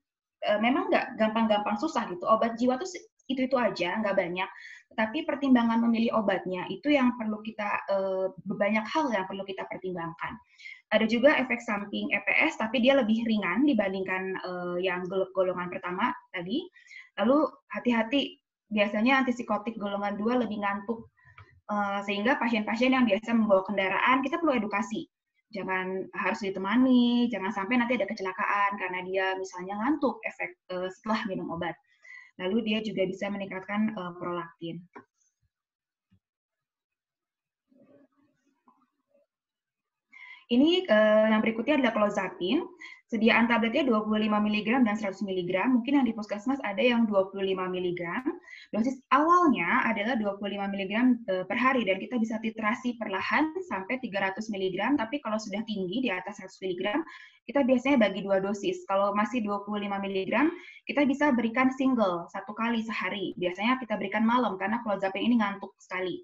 memang nggak gampang-gampang susah gitu. Obat jiwa tuh itu aja, nggak banyak. Tapi pertimbangan memilih obatnya itu yang perlu kita, banyak hal yang perlu kita pertimbangkan. Ada juga efek samping EPS, tapi dia lebih ringan dibandingkan yang golongan pertama tadi. Lalu hati-hati, biasanya antipsikotik golongan 2 lebih ngantuk. Sehingga pasien-pasien yang biasa membawa kendaraan, kita perlu edukasi. Jangan harus ditemani, jangan sampai nanti ada kecelakaan karena dia misalnya ngantuk efek setelah minum obat. Lalu dia juga bisa meningkatkan prolaktin. Ini yang berikutnya adalah clozapine. Sediaan tabletnya 25 mg dan 100 mg. Mungkin yang di puskesmas ada yang 25 mg. Dosis awalnya adalah 25 mg per hari dan kita bisa titrasi perlahan sampai 300 mg. Tapi kalau sudah tinggi di atas 100 mg, kita biasanya bagi 2 dosis. Kalau masih 25 mg, kita bisa berikan single 1 kali sehari. Biasanya kita berikan malam karena clozapine ini ngantuk sekali.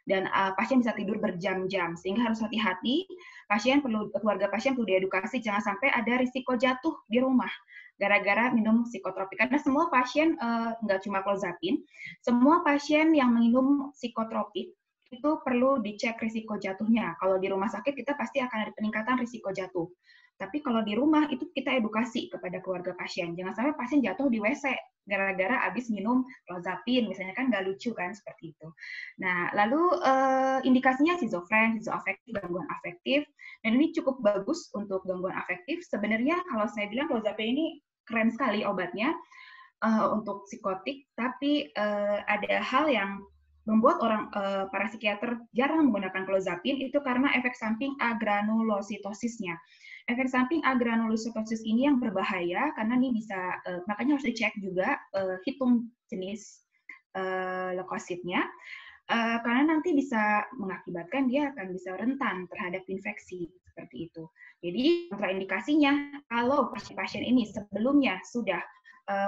dan pasien bisa tidur berjam-jam, sehingga harus hati-hati. Keluarga pasien perlu diedukasi jangan sampai ada risiko jatuh di rumah gara-gara minum psikotropik. Karena semua pasien, nggak cuma Clozapine, semua pasien yang minum psikotropik itu perlu dicek risiko jatuhnya. Kalau di rumah sakit kita pasti akan ada peningkatan risiko jatuh. Tapi kalau di rumah itu kita edukasi kepada keluarga pasien. Jangan sampai pasien jatuh di WC gara-gara habis minum Clozapine, misalnya, kan nggak lucu kan seperti itu. Nah, lalu indikasinya schizofren, skizoafektif, gangguan afektif, dan ini cukup bagus untuk gangguan afektif. Sebenarnya kalau saya bilang Clozapine ini keren sekali obatnya untuk psikotik, tapi ada hal yang membuat para psikiater jarang menggunakan Clozapine itu karena efek samping agranulositosisnya. Efek samping agranulositosis ini yang berbahaya karena ini bisa, makanya harus dicek juga, hitung jenis leukositnya, karena nanti bisa mengakibatkan dia akan bisa rentan terhadap infeksi seperti itu. Jadi kontraindikasinya kalau pasien-pasien ini sebelumnya sudah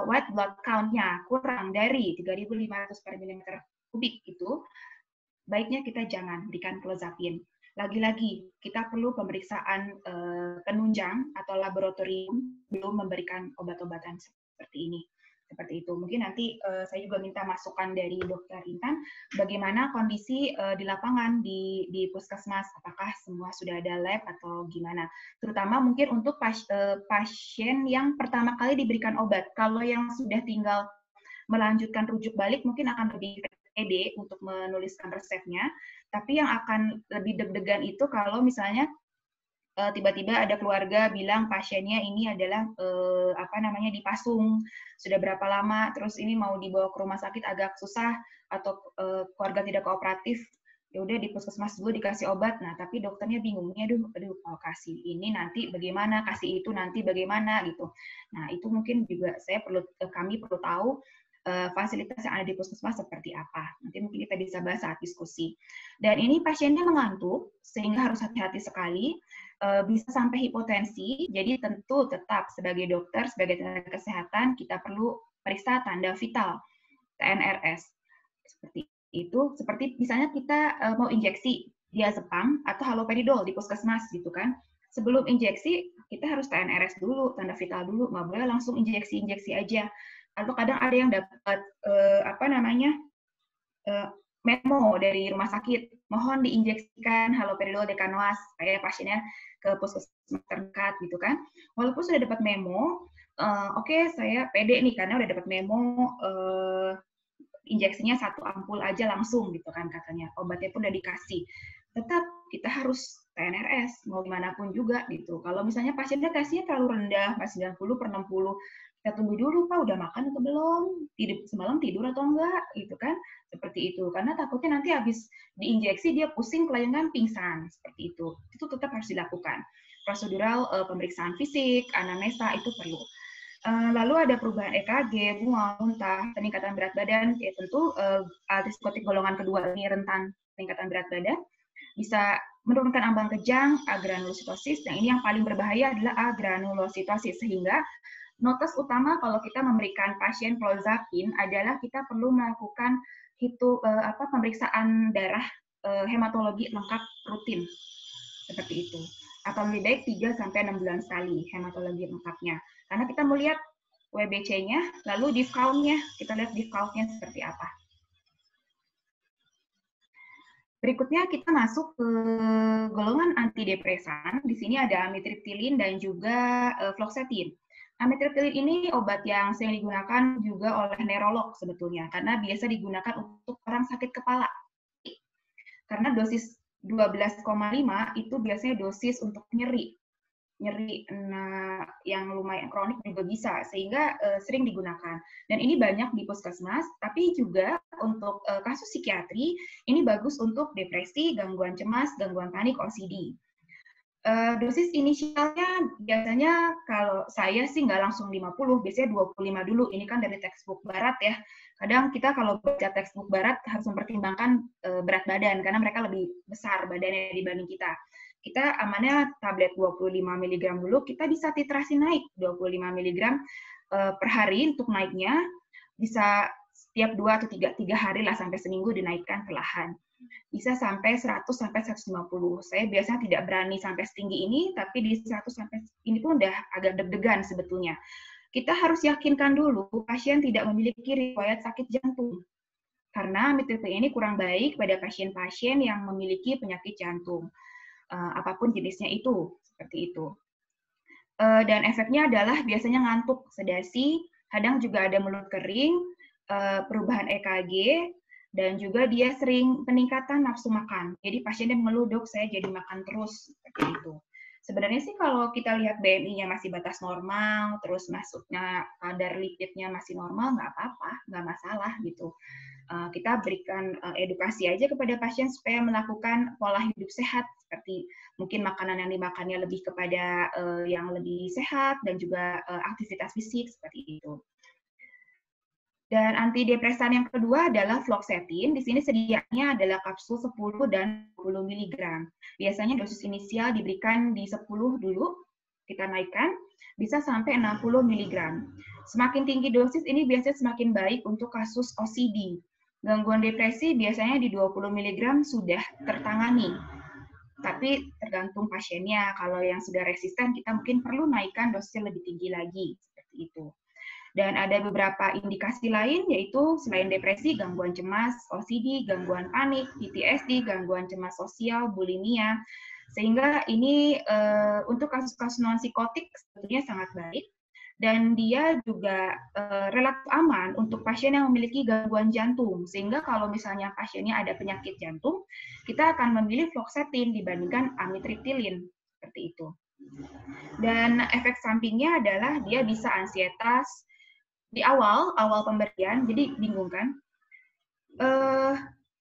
white blood count-nya kurang dari 3.500 per milimeter kubik itu, baiknya kita jangan berikan Clozapine. Lagi-lagi, kita perlu pemeriksaan penunjang atau laboratorium belum memberikan obat-obatan seperti ini. Seperti itu. Mungkin nanti saya juga minta masukan dari Dr. Intan, bagaimana kondisi di lapangan di puskesmas, apakah semua sudah ada lab atau gimana. Terutama mungkin untuk pasien yang pertama kali diberikan obat. Kalau yang sudah tinggal melanjutkan rujuk balik mungkin akan lebih pede untuk menuliskan resepnya, tapi yang akan lebih deg-degan itu kalau misalnya tiba-tiba ada keluarga bilang pasiennya ini adalah dipasung sudah berapa lama, terus ini mau dibawa ke rumah sakit agak susah atau keluarga tidak kooperatif, ya udah di puskesmas dulu dikasih obat. Nah, tapi dokternya bingung, aduh kalau kasih ini nanti bagaimana, kasih itu nanti bagaimana gitu. Nah, itu mungkin juga kami perlu tahu fasilitas yang ada di puskesmas seperti apa. Nanti mungkin kita bisa bahas saat diskusi. Dan ini pasiennya mengantuk, sehingga harus hati-hati sekali, bisa sampai hipotensi, jadi tentu tetap sebagai dokter, sebagai tenaga kesehatan, kita perlu periksa tanda vital, TNRS. Seperti itu, seperti misalnya kita mau injeksi diazepam atau haloperidol di puskesmas gitu kan. Sebelum injeksi, kita harus TNRS dulu, tanda vital dulu, nggak boleh langsung injeksi aja. Atau kadang ada yang dapat memo dari rumah sakit, mohon diinjeksikan haloperidol dekanoas supaya pasiennya ke puskesmas terdekat gitu kan. Walaupun sudah dapat memo, oke, saya pede nih karena udah dapat memo, injeksinya 1 ampul aja langsung gitu kan katanya, obatnya pun udah dikasih. Tetap kita harus TNRS mau gimana pun juga gitu. Kalau misalnya pasiennya tesnya terlalu rendah, 90/60, kita tunggu dulu, Pak, udah makan atau belum? Semalam tidur atau enggak? Gitu kan. Seperti itu. Karena takutnya nanti habis diinjeksi dia pusing, kelayangan, pingsan. Seperti itu. Itu tetap harus dilakukan. Prosedural pemeriksaan fisik, anamnesa itu perlu. Lalu ada perubahan EKG, mual, muntah, peningkatan berat badan, ya tentu antipsikotik golongan kedua ini rentan peningkatan berat badan, bisa menurunkan ambang kejang, agranulositosis, dan ini yang paling berbahaya adalah agranulositosis, sehingga notes utama kalau kita memberikan pasien Clozapine adalah kita perlu melakukan pemeriksaan darah hematologi lengkap rutin seperti itu. Atau lebih baik 3-6 bulan sekali hematologi lengkapnya. Karena kita melihat WBC-nya, lalu diff count-nya, kita lihat diff count-nya seperti apa. Berikutnya kita masuk ke golongan antidepresan. Di sini ada amitriptilin dan juga fluoxetine. Amitriptilin ini obat yang sering digunakan juga oleh neurolog sebetulnya, karena biasa digunakan untuk orang sakit kepala. Karena dosis 12,5 itu biasanya dosis untuk nyeri yang lumayan kronik juga bisa, sehingga sering digunakan. Dan ini banyak di puskesmas, tapi juga untuk kasus psikiatri, ini bagus untuk depresi, gangguan cemas, gangguan panik, OCD. Dosis inisialnya biasanya kalau saya sih nggak langsung 50, biasanya 25 dulu. Ini kan dari textbook barat ya. Kadang kita kalau baca textbook barat harus mempertimbangkan berat badan, karena mereka lebih besar badannya dibanding kita. Kita amannya tablet 25 mg dulu, kita bisa titrasi naik 25 mg per hari untuk naiknya. Bisa setiap 2 atau 3 hari lah sampai seminggu dinaikkan perlahan. Bisa sampai 100 sampai 150. Saya biasanya tidak berani sampai setinggi ini, tapi di 100 sampai ini pun udah agak deg-degan sebetulnya. Kita harus yakinkan dulu pasien tidak memiliki riwayat sakit jantung. Karena amitriptyline ini kurang baik pada pasien-pasien yang memiliki penyakit jantung. Apapun jenisnya itu, seperti itu. Dan efeknya adalah biasanya ngantuk, sedasi, kadang juga ada mulut kering, perubahan EKG, dan juga dia sering peningkatan nafsu makan. Jadi pasiennya mengeluh, dok, saya jadi makan terus, seperti itu. Sebenarnya sih kalau kita lihat BMI-nya masih batas normal, terus masuknya kadar lipidnya masih normal, nggak apa-apa, nggak masalah gitu. Kita berikan edukasi aja kepada pasien supaya melakukan pola hidup sehat, seperti mungkin makanan yang dimakannya lebih kepada yang lebih sehat, dan juga aktivitas fisik, seperti itu. Dan antidepresan yang kedua adalah fluoxetine. Di sini sedianya adalah kapsul 10 dan 20 mg. Biasanya dosis inisial diberikan di 10 dulu, kita naikkan, bisa sampai 60 mg. Semakin tinggi dosis ini biasanya semakin baik untuk kasus OCD. Gangguan depresi biasanya di 20 mg sudah tertangani. Tapi tergantung pasiennya. Kalau yang sudah resisten, kita mungkin perlu naikkan dosisnya lebih tinggi lagi, seperti itu. Dan ada beberapa indikasi lain, yaitu selain depresi, gangguan cemas, OCD, gangguan panik, PTSD, gangguan cemas sosial, bulimia. Sehingga ini untuk kasus-kasus non-psikotik sebetulnya sangat baik. Dan dia juga relatif aman untuk pasien yang memiliki gangguan jantung. Sehingga kalau misalnya pasiennya ada penyakit jantung, kita akan memilih fluoxetine dibandingkan amitriptyline. Seperti itu. Dan efek sampingnya adalah dia bisa ansietas, di awal pemberian, jadi bingung kan,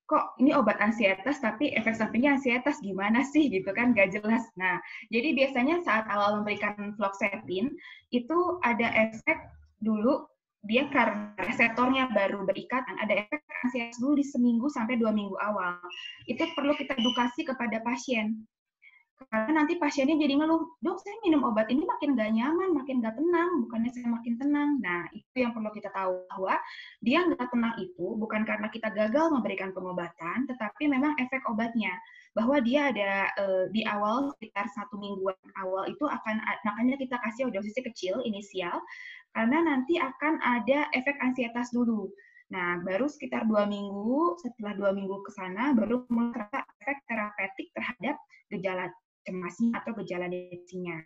kok ini obat ansietas tapi efek sampingnya ansietas gimana sih gitu kan, gak jelas. Nah, jadi biasanya saat awal memberikan fluoxetine itu ada efek dulu, dia karena reseptornya baru berikatan, ada efek ansietas dulu di seminggu sampai 2 minggu awal. Itu perlu kita edukasi kepada pasien. Karena nanti pasiennya jadi ngeluh, dok saya minum obat ini makin gak nyaman, makin gak tenang, bukannya saya makin tenang. Nah, itu yang perlu kita tahu, bahwa dia gak tenang itu bukan karena kita gagal memberikan pengobatan, tetapi memang efek obatnya. Bahwa dia ada di awal, sekitar 1 mingguan awal itu akan, makanya kita kasih dosisnya kecil, inisial, karena nanti akan ada efek ansietas dulu. Nah, baru sekitar 2 minggu, setelah 2 minggu ke sana, baru mulai terasa efek terapeutik terhadap gejala cemasnya atau gejala depresinya.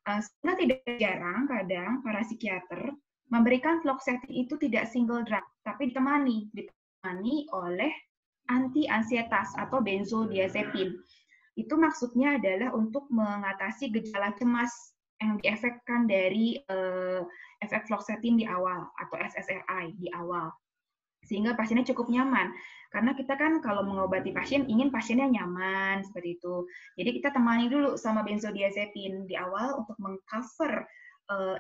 Sehingga tidak jarang kadang para psikiater memberikan fluoxetine itu tidak single drug, tapi ditemani oleh anti-ansietas atau benzodiazepin. Itu maksudnya adalah untuk mengatasi gejala cemas yang diefekkan dari efek fluoxetine di awal atau SSRI di awal. Sehingga pasiennya cukup nyaman. Karena kita kan kalau mengobati pasien, ingin pasiennya nyaman, seperti itu. Jadi kita temani dulu sama benzodiazepin di awal untuk mengcover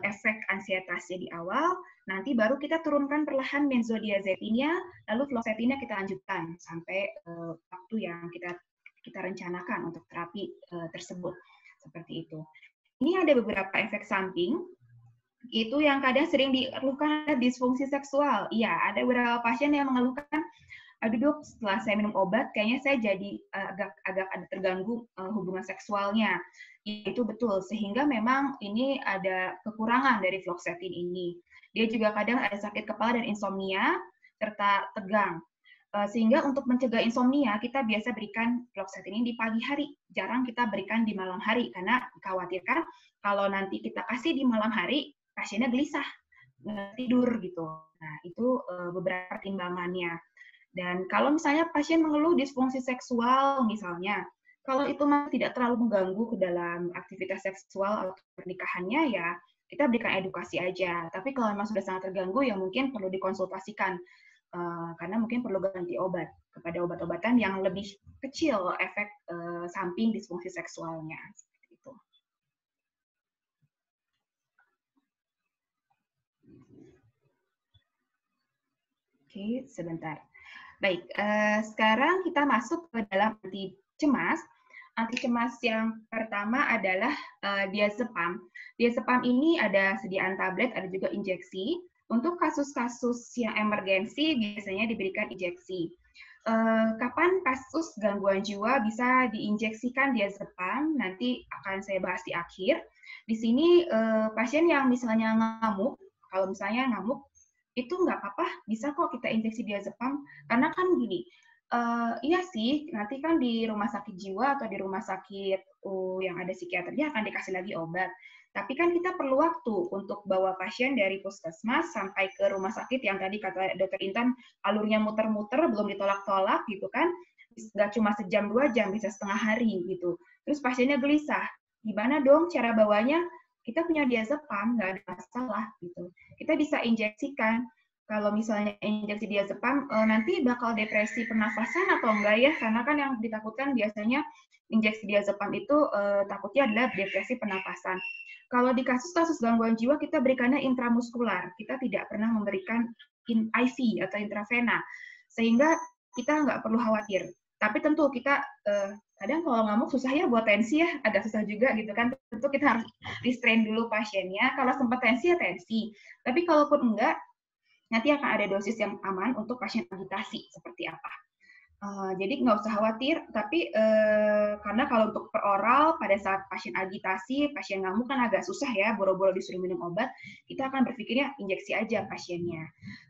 efek ansietasnya di awal, nanti baru kita turunkan perlahan benzodiazepinnya, lalu fluoxetine kita lanjutkan sampai waktu yang kita rencanakan untuk terapi tersebut. Seperti itu. Ini ada beberapa efek samping, itu yang kadang sering dikeluhkan disfungsi seksual. Iya, ada beberapa pasien yang mengeluhkan, aduh dok, setelah saya minum obat, kayaknya saya jadi agak ada terganggu hubungan seksualnya. Itu betul, sehingga memang ini ada kekurangan dari fluoxetine ini. Dia juga kadang ada sakit kepala dan insomnia, serta tegang. Sehingga untuk mencegah insomnia, kita biasa berikan fluoxetine ini di pagi hari. Jarang kita berikan di malam hari, karena dikhawatirkan kalau nanti kita kasih di malam hari, pasiennya gelisah, tidur gitu. Nah, itu beberapa pertimbangannya. Dan kalau misalnya pasien mengeluh disfungsi seksual misalnya, kalau itu masih tidak terlalu mengganggu ke dalam aktivitas seksual atau pernikahannya, ya kita berikan edukasi aja. Tapi kalau memang sudah sangat terganggu, ya mungkin perlu dikonsultasikan, karena mungkin perlu ganti obat kepada obat-obatan yang lebih kecil efek samping disfungsi seksualnya. Oke, sebentar. Baik, sekarang kita masuk ke dalam anti cemas. Anti cemas yang pertama adalah diazepam. Diazepam ini ada sediaan tablet, ada juga injeksi. Untuk kasus-kasus yang emergensi biasanya diberikan injeksi. kapan kasus gangguan jiwa bisa diinjeksikan diazepam, nanti akan saya bahas di akhir. Di sini pasien yang misalnya ngamuk, kalau misalnya ngamuk, itu nggak apa-apa, bisa kok kita injeksi diazepam, karena kan gini, iya sih, nanti kan di rumah sakit jiwa atau di rumah sakit yang ada psikiaternya akan dikasih lagi obat. Tapi kan kita perlu waktu untuk bawa pasien dari puskesmas sampai ke rumah sakit yang tadi kata Dokter Intan alurnya muter-muter, belum ditolak-tolak gitu kan, nggak cuma sejam 2 jam, bisa setengah hari gitu. Terus pasiennya gelisah, gimana dong cara bawanya? Kita punya diazepam, nggak ada masalah gitu. Kita bisa injeksikan. Kalau misalnya injeksi diazepam, nanti bakal depresi pernafasan atau enggak ya? Karena kan yang ditakutkan biasanya injeksi diazepam itu takutnya adalah depresi pernafasan. Kalau di kasus-kasus gangguan jiwa, kita berikannya intramuskular. Kita tidak pernah memberikan IV atau intravena, sehingga kita nggak perlu khawatir. Tapi tentu kita kadang kalau ngamuk susah ya buat tensi ya, agak susah juga gitu kan. Tentu kita harus restrain dulu pasiennya. Kalau sempat tensi ya tensi. Tapi kalaupun enggak, nanti akan ada dosis yang aman untuk pasien agitasi seperti apa. Jadi nggak usah khawatir, tapi karena kalau untuk peroral pada saat pasien agitasi, pasien ngamuk kan agak susah ya, boro-boro disuruh minum obat, kita akan berpikirnya injeksi aja pasiennya.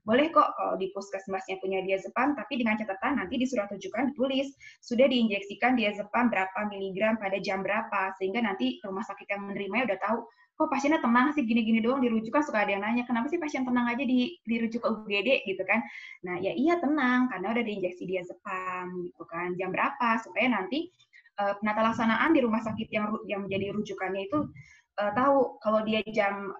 Boleh kok kalau di puskesmasnya punya diazepam, tapi dengan catatan nanti di surat rujukan ditulis, sudah diinjeksikan diazepam berapa miligram pada jam berapa, sehingga nanti rumah sakit yang menerimanya udah tahu, kok pasiennya tenang sih gini-gini doang dirujuk, kan suka ada yang nanya, kenapa sih pasien tenang aja dirujuk ke UGD gitu kan. Nah, ya iya tenang, karena udah diinjeksi diazepam gitu kan. Jam berapa, supaya nanti penata laksanaan di rumah sakit yang menjadi rujukannya itu tahu kalau dia jam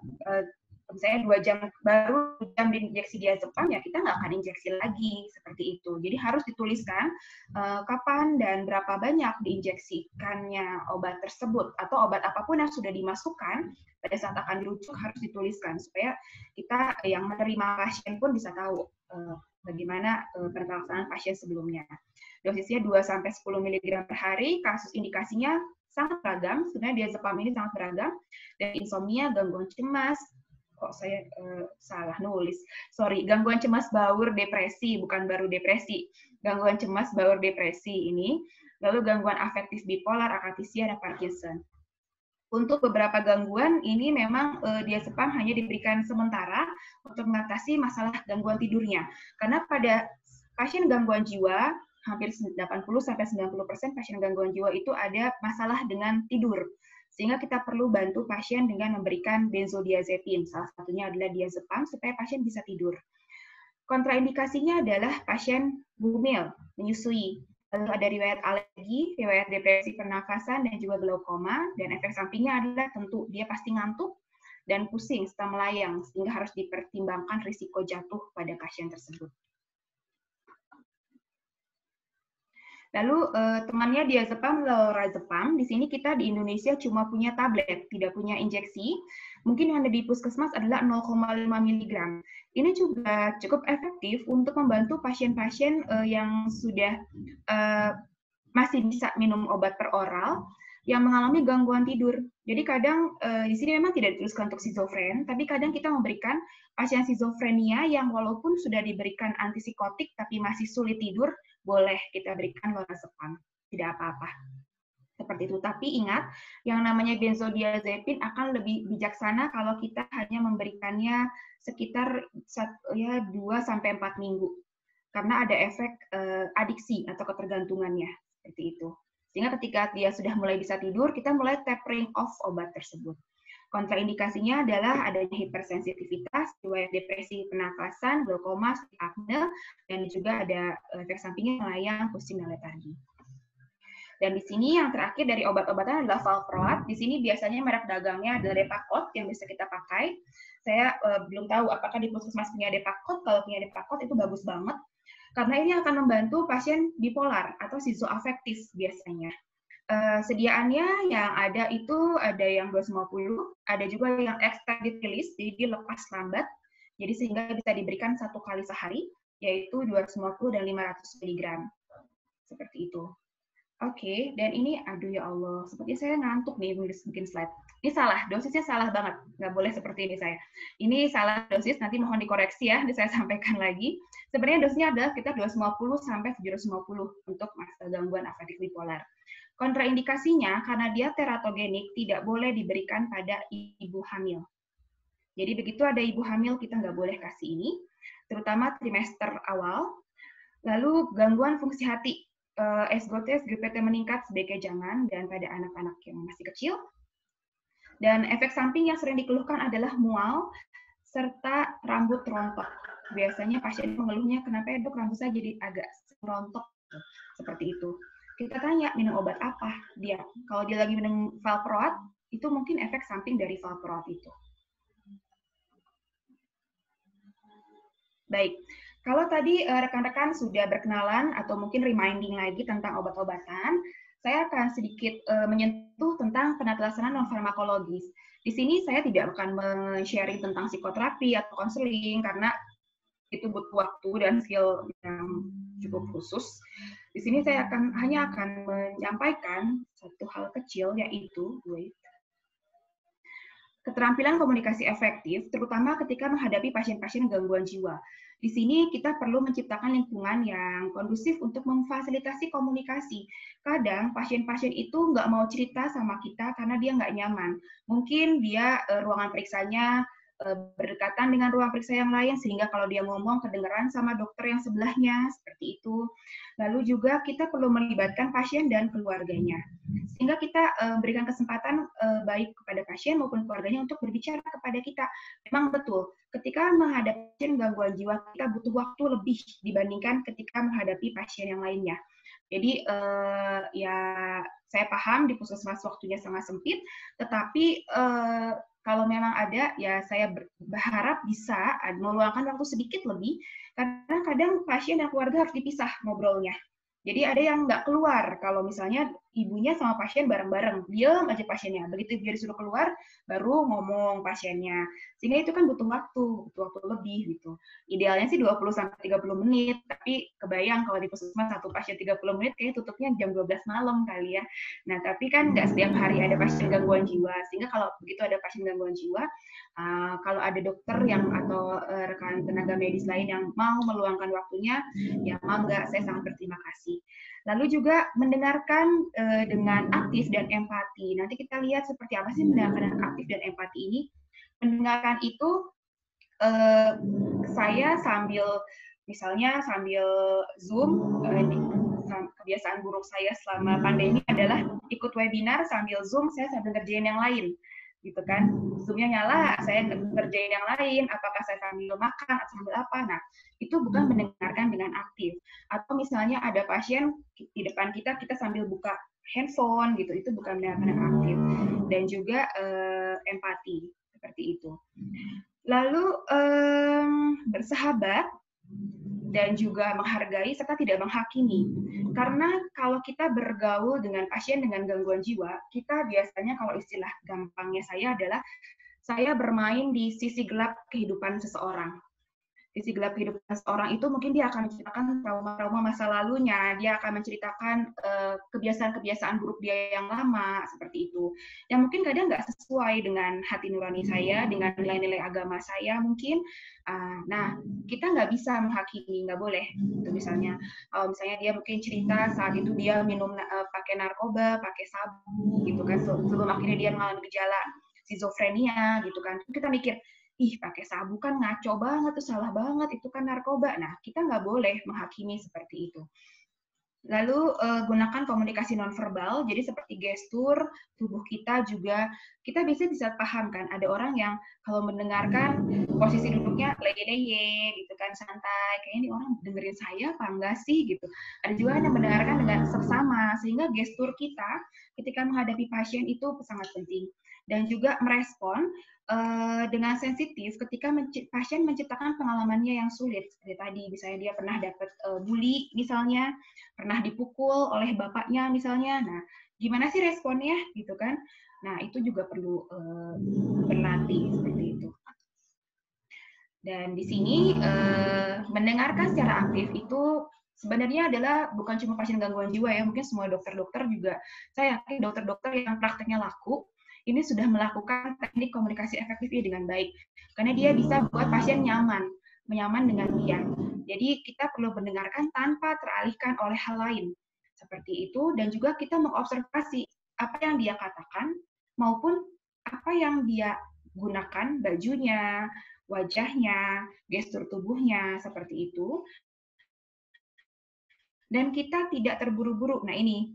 misalnya 2 jam baru jam diinjeksi diazepam, ya kita nggak akan injeksi lagi seperti itu. Jadi harus dituliskan kapan dan berapa banyak diinjeksikannya obat tersebut atau obat apapun yang sudah dimasukkan pada saat akan dirujuk harus dituliskan supaya kita yang menerima pasien pun bisa tahu bagaimana pelaksanaan pasien sebelumnya. Dosisnya 2-10 mg per hari, kasus indikasinya sangat beragam, sebenarnya diazepam ini sangat beragam, dari insomnia, gangguan cemas, kok saya salah nulis, sorry, gangguan cemas baur depresi, bukan baru depresi, gangguan cemas baur depresi ini, lalu gangguan afektif bipolar, akatisia, dan Parkinson. Untuk beberapa gangguan ini memang diazepam hanya diberikan sementara untuk mengatasi masalah gangguan tidurnya. Karena pada pasien gangguan jiwa, hampir 80-90% pasien gangguan jiwa itu ada masalah dengan tidur. Sehingga kita perlu bantu pasien dengan memberikan benzodiazepin. Salah satunya adalah diazepam supaya pasien bisa tidur. Kontraindikasinya adalah pasien bumil, menyusui. Lalu ada riwayat alergi, riwayat depresi pernafasan, dan juga glaukoma. Dan efek sampingnya adalah tentu dia pasti ngantuk dan pusing serta melayang, sehingga harus dipertimbangkan risiko jatuh pada pasien tersebut. Lalu temannya diazepam, lorazepam. Di sini kita di Indonesia cuma punya tablet, tidak punya injeksi. Mungkin yang ada di puskesmas adalah 0,5 mg. Ini juga cukup efektif untuk membantu pasien-pasien yang sudah masih bisa minum obat per oral, yang mengalami gangguan tidur. Jadi kadang di sini memang tidak dituliskan untuk schizofren, tapi kadang kita memberikan pasien schizofrenia yang walaupun sudah diberikan antipsikotik tapi masih sulit tidur, boleh kita berikan lorazepam, tidak apa-apa. Seperti itu. Tapi ingat, yang namanya benzodiazepin akan lebih bijaksana kalau kita hanya memberikannya sekitar 2-4 minggu. Karena ada efek adiksi atau ketergantungannya. Seperti itu. Sehingga ketika dia sudah mulai bisa tidur, kita mulai tapering off obat tersebut. Kontraindikasinya adalah adanya hipersensitivitas, riwayat depresi pernafasan, glaukoma, apne, dan juga ada efek sampingnya melayang, pusing, dan letargi. Dan di sini yang terakhir dari obat-obatan adalah valproat. Di sini biasanya merek dagangnya adalah Depakote yang bisa kita pakai. Saya belum tahu apakah di puskesmas punya Depakote. Kalau punya Depakote itu bagus banget. Karena ini akan membantu pasien bipolar atau skizoafektif biasanya. Sediaannya yang ada itu ada yang 250, ada juga yang extended release, jadi lepas lambat, jadi sehingga bisa diberikan 1 kali sehari, yaitu 250 dan 500 mg. Seperti itu. Oke, dan ini, aduh ya Allah, sepertinya saya ngantuk nih bikin slide. Ini salah, dosisnya salah banget. Nggak boleh seperti ini saya. Ini salah dosis, nanti mohon dikoreksi ya, nanti saya sampaikan lagi. Sebenarnya dosisnya adalah sekitar 250 sampai 750 untuk masa gangguan afektif bipolar. Kontraindikasinya, karena dia teratogenik, tidak boleh diberikan pada ibu hamil. Jadi begitu ada ibu hamil, kita nggak boleh kasih ini, terutama trimester awal. Lalu gangguan fungsi hati, SGOT, SGPT meningkat sebaiknya jangan, dan pada anak-anak yang masih kecil. Dan efek samping yang sering dikeluhkan adalah mual, serta rambut rontok. Biasanya pasien mengeluhnya, kenapa ya dok rambut saya jadi agak rontok, seperti itu. Kita tanya, minum obat apa? Dia, kalau dia lagi minum valproat, itu mungkin efek samping dari valproat itu. Baik, kalau tadi rekan-rekan sudah berkenalan atau mungkin reminding lagi tentang obat-obatan, saya akan sedikit menyentuh tentang penata laksanaan non-farmakologis. Di sini saya tidak akan men-sharing tentang psikoterapi atau konseling, karena itu butuh waktu dan skill yang cukup khusus. Di sini saya hanya akan menyampaikan satu hal kecil, yaitu keterampilan komunikasi efektif, terutama ketika menghadapi pasien-pasien gangguan jiwa. Di sini kita perlu menciptakan lingkungan yang kondusif untuk memfasilitasi komunikasi. Kadang pasien-pasien itu nggak mau cerita sama kita karena dia nggak nyaman. Mungkin dia ruangan periksanya berdekatan dengan ruang periksa yang lain, sehingga kalau dia ngomong kedengaran sama dokter yang sebelahnya, seperti itu. Lalu juga kita perlu melibatkan pasien dan keluarganya, sehingga kita berikan kesempatan baik kepada pasien maupun keluarganya untuk berbicara kepada kita. Memang betul, ketika menghadapi pasien gangguan jiwa, kita butuh waktu lebih dibandingkan ketika menghadapi pasien yang lainnya. Jadi ya saya paham di puskesmas waktunya sangat sempit, tetapi kalau memang ada, ya saya berharap bisa meluangkan waktu sedikit lebih, karena kadang pasien dan keluarga harus dipisah ngobrolnya. Jadi ada yang nggak keluar, kalau misalnya ibunya sama pasien bareng-bareng, diam aja pasiennya. Begitu dia disuruh keluar, baru ngomong pasiennya. Sehingga itu kan butuh waktu lebih gitu. Idealnya sih 20-30 menit, tapi kebayang kalau di puskesmas satu pasien 30 menit, kayaknya tutupnya jam 12 malam kali ya. Nah, tapi kan nggak setiap hari ada pasien gangguan jiwa, sehingga kalau begitu ada pasien gangguan jiwa, kalau ada dokter yang atau rekan tenaga medis lain yang mau meluangkan waktunya, ya mangga, saya sangat berterima kasih. Lalu juga mendengarkan dengan aktif dan empati. Nanti kita lihat seperti apa sih mendengarkan dengan aktif dan empati ini. Mendengarkan itu saya misalnya sambil Zoom, kebiasaan buruk saya selama pandemi adalah ikut webinar sambil Zoom, saya sambil ngerjain yang lain. Gitu kan, Zoom-nya nyala, saya ngerjain yang lain, apakah saya sambil makan atau sambil apa. Nah, itu bukan mendengarkan dengan aktif. Atau misalnya ada pasien di depan kita sambil buka handphone gitu, itu bukan mendengarkan dengan aktif. Dan juga empati, seperti itu. Lalu bersahabat dan juga menghargai serta tidak menghakimi. Karena kalau kita bergaul dengan pasien dengan gangguan jiwa, kita biasanya, kalau istilah gampangnya saya adalah, saya bermain di sisi gelap kehidupan seseorang. Sisi gelap kehidupan seseorang itu mungkin dia akan menceritakan trauma-trauma masa lalunya, dia akan menceritakan kebiasaan-kebiasaan buruk dia yang lama, seperti itu. Yang mungkin kadang nggak sesuai dengan hati nurani saya, dengan nilai-nilai agama saya mungkin. Nah, kita nggak bisa menghakimi, nggak boleh. Itu misalnya, kalau misalnya dia mungkin cerita saat itu dia minum pakai narkoba, pakai sabu, gitu kan, sebelum akhirnya dia mengalami gejala skizofrenia, gitu kan. Kita mikir, ih pakai sabu kan ngaco banget, tuh salah banget, itu kan narkoba. Nah, kita nggak boleh menghakimi seperti itu. Lalu gunakan komunikasi nonverbal, jadi seperti gestur tubuh kita juga, kita bisa paham kan, ada orang yang kalau mendengarkan posisi duduknya leye-leye gitu kan, santai, kayaknya ini orang dengerin saya apa enggak sih gitu. Ada juga yang mendengarkan dengan seksama, sehingga gestur kita ketika menghadapi pasien itu sangat penting. Dan juga merespon dengan sensitif ketika pasien menceritakan pengalamannya yang sulit, seperti tadi, misalnya dia pernah dapat bully misalnya, pernah dipukul oleh bapaknya misalnya. Nah, gimana sih responnya gitu kan? Nah, itu juga perlu berlatih seperti itu. Dan di sini mendengarkan secara aktif itu sebenarnya adalah bukan cuma pasien gangguan jiwa ya, mungkin semua dokter-dokter juga, saya yakin dokter-dokter yang prakteknya laku, ini sudah melakukan teknik komunikasi efektif ini dengan baik. Karena dia bisa buat pasien nyaman dengan dia. Jadi kita perlu mendengarkan tanpa teralihkan oleh hal lain. Seperti itu, dan juga kita mengobservasi apa yang dia katakan maupun apa yang dia gunakan, bajunya, wajahnya, gestur tubuhnya, seperti itu. Dan kita tidak terburu-buru. Nah ini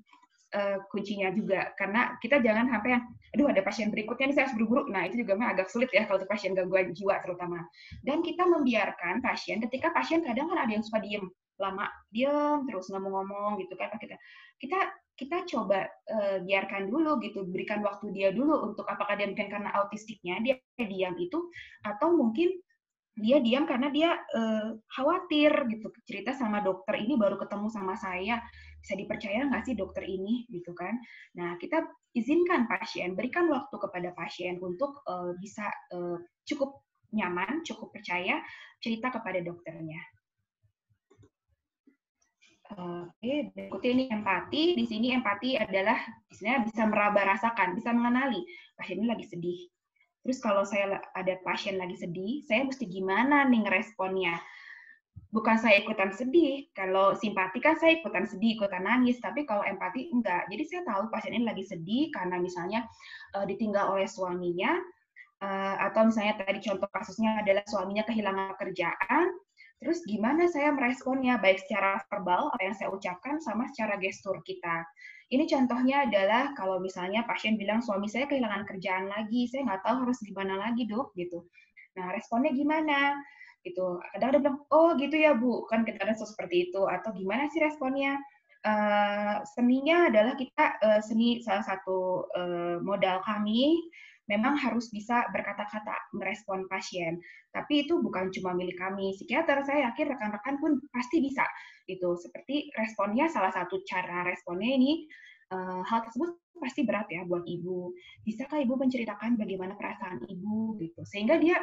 kuncinya juga, karena kita jangan sampai yang, aduh ada pasien berikutnya nih saya harus buru-buru. Nah itu juga memang agak sulit ya kalau untuk pasien gangguan jiwa terutama. Dan kita membiarkan pasien, ketika pasien kadang kan ada yang suka diem lama, diem terus nggak mau ngomong gitu kan, kita coba biarkan dulu gitu, berikan waktu dia dulu untuk apakah dia mungkin karena autistiknya dia diam itu, atau mungkin dia diam karena dia khawatir gitu, cerita sama dokter ini baru ketemu sama saya, bisa dipercaya nggak sih dokter ini gitu kan. Nah kita izinkan pasien, berikan waktu kepada pasien untuk bisa cukup nyaman, cukup percaya cerita kepada dokternya. Oke, berikutnya ini empati. Di sini empati adalah istilahnya bisa meraba rasakan, bisa mengenali pasien ini lagi sedih. Terus kalau saya ada pasien lagi sedih, saya mesti gimana nih ngeresponnya? Bukan saya ikutan sedih. Kalau simpati kan saya ikutan sedih, ikutan nangis. Tapi kalau empati enggak. Jadi saya tahu pasien ini lagi sedih karena misalnya ditinggal oleh suaminya, atau misalnya tadi contoh kasusnya adalah suaminya kehilangan pekerjaan. Terus gimana saya meresponnya, baik secara verbal, apa yang saya ucapkan, sama secara gestur kita. Ini contohnya adalah kalau misalnya pasien bilang, suami saya kehilangan kerjaan lagi, saya nggak tahu harus gimana lagi dok, gitu. Nah, responnya gimana? Gitu. Kadang ada bilang, oh gitu ya Bu, kan kita ada seperti itu. Atau gimana sih responnya? Seninya adalah kita, seni salah satu modal kami, memang harus bisa berkata-kata merespon pasien. Tapi itu bukan cuma milik kami, psikiater, saya yakin rekan-rekan pun pasti bisa. Itu seperti responnya, salah satu cara responnya ini, hal tersebut pasti berat ya buat ibu. Bisakah ibu menceritakan bagaimana perasaan ibu gitu, sehingga dia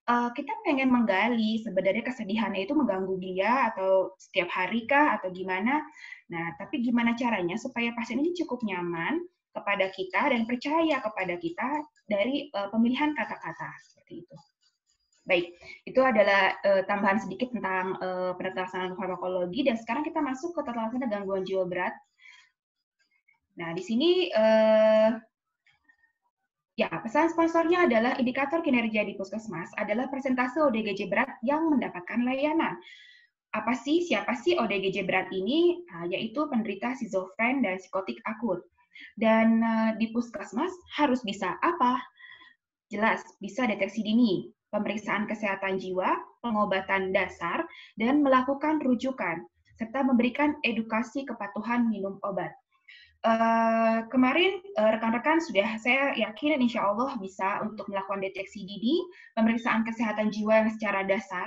kita pengen menggali sebenarnya kesedihannya itu mengganggu dia atau setiap hari kah atau gimana. Nah, tapi gimana caranya supaya pasien ini cukup nyaman kepada kita dan percaya kepada kita dari pemilihan kata-kata seperti itu. Baik, itu adalah tambahan sedikit tentang penelaksanaan farmakologi, dan sekarang kita masuk ke tata laksana gangguan jiwa berat. Nah, di sini ya, pesan sponsornya adalah indikator kinerja di puskesmas adalah persentase ODGJ berat yang mendapatkan layanan. Apa sih, siapa sih ODGJ berat ini? Nah, yaitu penderita skizofren dan psikotik akut. Dan di puskesmas harus bisa apa? Jelas, bisa deteksi dini, pemeriksaan kesehatan jiwa, pengobatan dasar, dan melakukan rujukan, serta memberikan edukasi kepatuhan minum obat. Kemarin rekan-rekan sudah, saya yakin insya Allah bisa untuk melakukan deteksi dini, pemeriksaan kesehatan jiwa yang secara dasar,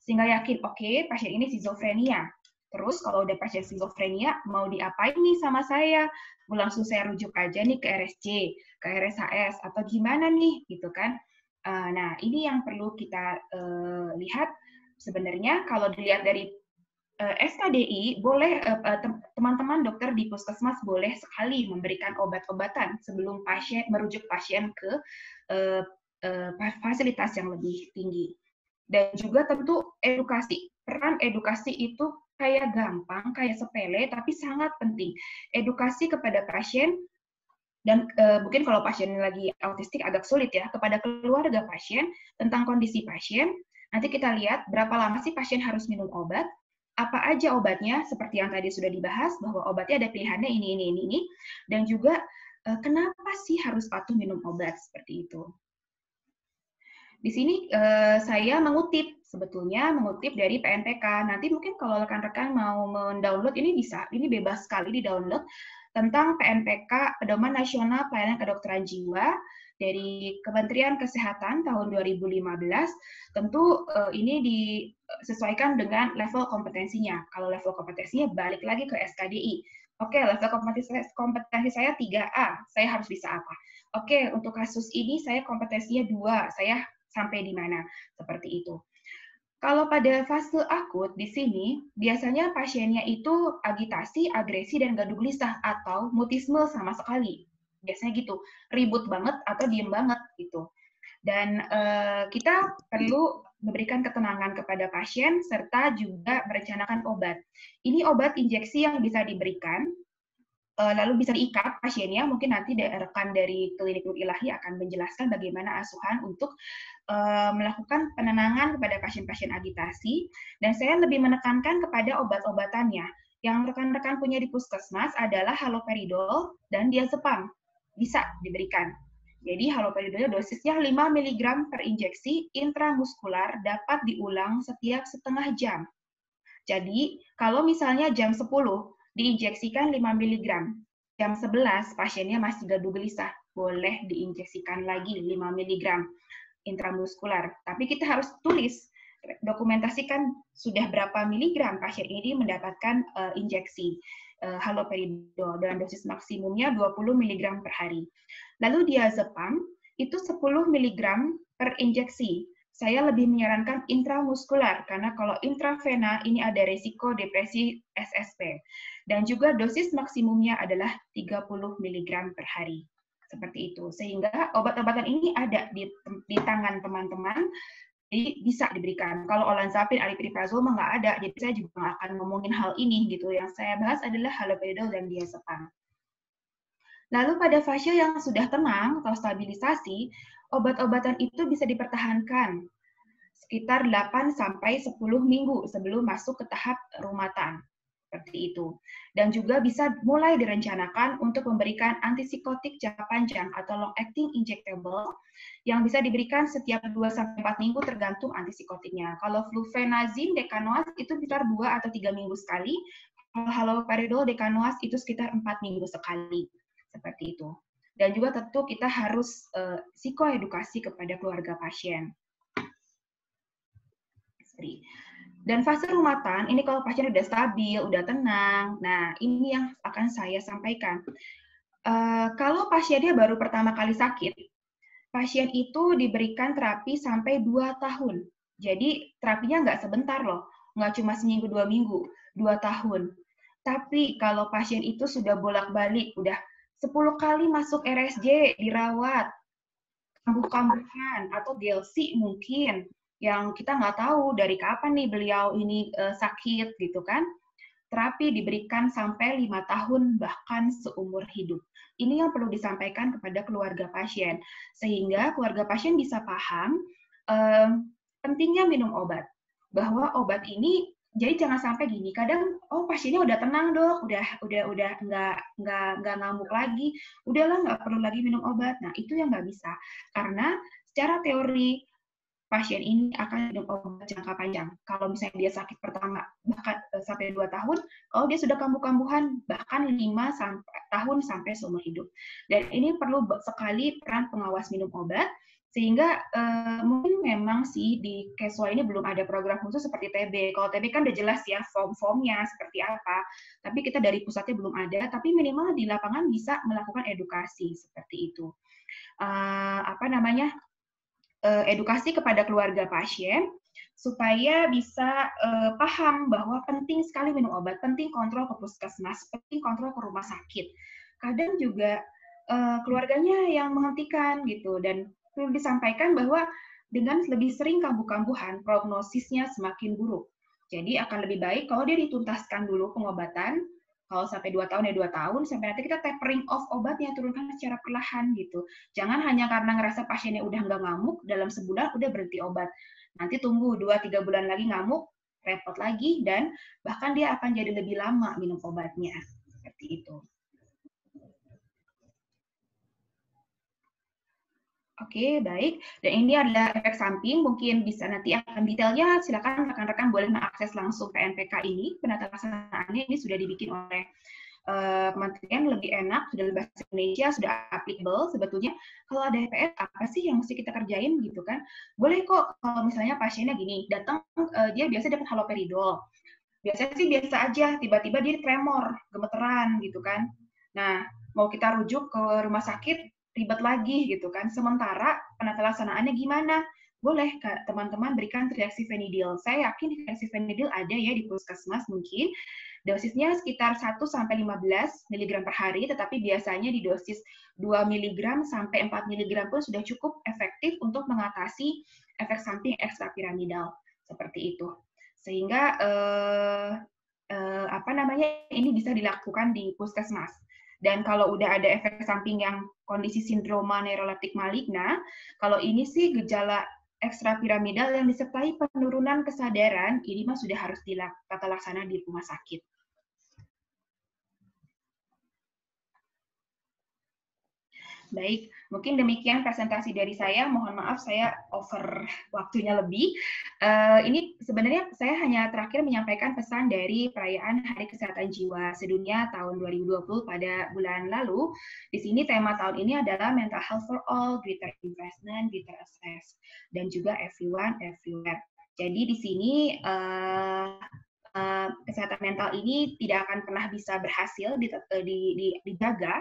sehingga yakin, oke, pasien ini skizofrenia. Terus kalau udah pasien skizofrenia, mau diapain nih sama saya? Mau langsung saya rujuk aja nih ke RSJ, ke RSHS, atau gimana nih, gitu kan. Nah, ini yang perlu kita lihat. Sebenarnya kalau dilihat dari SKDI, boleh teman-teman dokter di puskesmas boleh sekali memberikan obat-obatan sebelum pasien merujuk pasien ke fasilitas yang lebih tinggi. Dan juga tentu edukasi. Peran edukasi itu kayak gampang, kayak sepele, tapi sangat penting. Edukasi kepada pasien, dan mungkin kalau pasien lagi autistik agak sulit ya, kepada keluarga pasien tentang kondisi pasien. Nanti kita lihat berapa lama sih pasien harus minum obat, apa aja obatnya, seperti yang tadi sudah dibahas, bahwa obatnya ada pilihannya ini, dan juga kenapa sih harus patuh minum obat, seperti itu. Di sini saya sebetulnya mengutip dari PNPK. Nanti mungkin kalau rekan-rekan mau mendownload, ini bisa, ini bebas sekali di-download, tentang PNPK, Pedoman Nasional Pelayanan Kedokteran Jiwa, dari Kementerian Kesehatan tahun 2015, tentu ini disesuaikan dengan level kompetensinya. Kalau level kompetensinya balik lagi ke SKDI. Oke, level kompetensi saya 3A, saya harus bisa apa? Oke, untuk kasus ini saya kompetensinya 2, saya sampai di mana? Seperti itu. Kalau pada fase akut di sini, biasanya pasiennya itu agitasi, agresi, dan gaduh gelisah atau mutisme sama sekali. Biasanya gitu, ribut banget atau diem banget gitu. Dan kita perlu memberikan ketenangan kepada pasien serta juga merencanakan obat. Ini obat injeksi yang bisa diberikan lalu bisa diikat pasiennya. Mungkin nanti rekan dari Klinik Nur Ilahi akan menjelaskan bagaimana asuhan untuk melakukan penenangan kepada pasien-pasien agitasi. Dan saya lebih menekankan kepada obat-obatannya. Yang rekan-rekan punya di puskesmas adalah haloperidol dan diazepam. Bisa diberikan. Jadi haloperidol dosisnya 5 mg per injeksi intramuskular dapat diulang setiap setengah jam. Jadi kalau misalnya jam 10 diinjeksikan 5 mg. Jam 11 pasiennya masih gaduh gelisah, boleh diinjeksikan lagi 5 mg intramuskular. Tapi kita harus tulis, dokumentasikan sudah berapa miligram pasien ini mendapatkan injeksi haloperidol dan dosis maksimumnya 20 mg per hari. Lalu diazepam itu 10 mg per injeksi. Saya lebih menyarankan intramuskular, karena kalau intravena ini ada risiko depresi SSP. Dan juga dosis maksimumnya adalah 30 mg per hari. Seperti itu. Sehingga obat-obatan ini ada di tangan teman-teman, jadi bisa diberikan. Kalau olanzapin, aripiprazol nggak ada, jadi saya juga nggak akan ngomongin hal ini gitu. Yang saya bahas adalah haloperidol dan diazepam. Lalu pada fase yang sudah tenang atau stabilisasi, obat-obatan itu bisa dipertahankan sekitar 8 sampai 10 minggu sebelum masuk ke tahap rumatan. Seperti itu. Dan juga bisa mulai direncanakan untuk memberikan antipsikotik jangka panjang atau long acting injectable yang bisa diberikan setiap 2 sampai 4 minggu tergantung antipsikotiknya. Kalau flufenazine, dekanoas itu sekitar 2 atau 3 minggu sekali. Kalau haloperidol, dekanoas itu sekitar 4 minggu sekali. Seperti itu. Dan juga tentu kita harus psikoedukasi kepada keluarga pasien. Dan fase rumatan, ini kalau pasien udah stabil, udah tenang, nah ini yang akan saya sampaikan. Kalau pasiennya baru pertama kali sakit, pasien itu diberikan terapi sampai 2 tahun. Jadi terapinya nggak sebentar loh, nggak cuma seminggu, 2 minggu, 2 tahun. Tapi kalau pasien itu sudah bolak-balik, udah 10 kali masuk RSJ, dirawat, kambuh-kambuhan, atau GLC mungkin, yang kita nggak tahu dari kapan nih beliau ini sakit gitu kan. Terapi diberikan sampai 5 tahun bahkan seumur hidup. Ini yang perlu disampaikan kepada keluarga pasien sehingga keluarga pasien bisa paham pentingnya minum obat. Bahwa obat ini jadi jangan sampai gini. Kadang pasiennya udah tenang dok, udah nggak ngamuk lagi, udahlah nggak perlu lagi minum obat. Nah itu yang nggak bisa karena secara teori pasien ini akan minum obat jangka panjang. Kalau misalnya dia sakit pertama bahkan sampai 2 tahun, kalau dia sudah kambuh-kambuhan bahkan 5 tahun sampai seumur hidup. Dan ini perlu sekali peran pengawas minum obat, sehingga mungkin memang sih di Keswa ini belum ada program khusus seperti TB. Kalau TB kan udah jelas ya form-formnya seperti apa, tapi kita dari pusatnya belum ada, tapi minimal di lapangan bisa melakukan edukasi seperti itu. Edukasi kepada keluarga pasien supaya bisa paham bahwa penting sekali minum obat, penting kontrol ke puskesmas, penting kontrol ke rumah sakit. Kadang juga keluarganya yang menghentikan gitu, dan perlu disampaikan bahwa dengan lebih sering kambuh-kambuhan, prognosisnya semakin buruk. Jadi akan lebih baik kalau dia dituntaskan dulu pengobatan, kalau sampai 2 tahun ya 2 tahun, sampai nanti kita tapering off obatnya, turunkan secara perlahan gitu. Jangan hanya karena ngerasa pasiennya udah nggak ngamuk, dalam sebulan udah berhenti obat. Nanti tunggu 2-3 bulan lagi ngamuk, repot lagi, dan bahkan dia akan jadi lebih lama minum obatnya. Seperti itu. Oke, baik. Dan ini adalah efek samping, mungkin bisa nanti akan detailnya, silakan rekan-rekan boleh mengakses langsung PNPK ini. Penata laksanaannya ini sudah dibikin oleh kementerian, lebih enak, sudah bahasa Indonesia, sudah applicable. Sebetulnya kalau ada EPS, apa sih yang mesti kita kerjain gitu kan? Boleh kok kalau misalnya pasiennya gini, datang dia biasa dapat haloperidol. Biasanya sih biasa aja, tiba-tiba dia tremor, gemeteran gitu kan. Nah, mau kita rujuk ke rumah sakit, ribet lagi gitu kan. Sementara penata laksanaannya gimana? boleh teman-teman berikan triaxifenidil. Saya yakin triaxifenidil ada ya di puskesmas mungkin. Dosisnya sekitar 1-15 mg per hari, tetapi biasanya di dosis 2 mg sampai 4 mg pun sudah cukup efektif untuk mengatasi efek samping ekstrapiramidal seperti itu. Sehingga ini bisa dilakukan di puskesmas. Dan kalau udah ada efek samping yang kondisi sindroma neuroleptik maligna, kalau ini sih gejala ekstrapiramidal yang disertai penurunan kesadaran, ini mah sudah harus ditata laksana di rumah sakit. Baik, mungkin demikian presentasi dari saya. Mohon maaf saya over waktunya lebih. Ini sebenarnya saya hanya terakhir menyampaikan pesan dari perayaan Hari Kesehatan Jiwa Sedunia tahun 2020 pada bulan lalu. Di sini tema tahun ini adalah Mental Health for All, Greater Investment, Greater Access, dan juga Everyone, Everywhere. Jadi di sini kesehatan mental ini tidak akan pernah bisa berhasil dijaga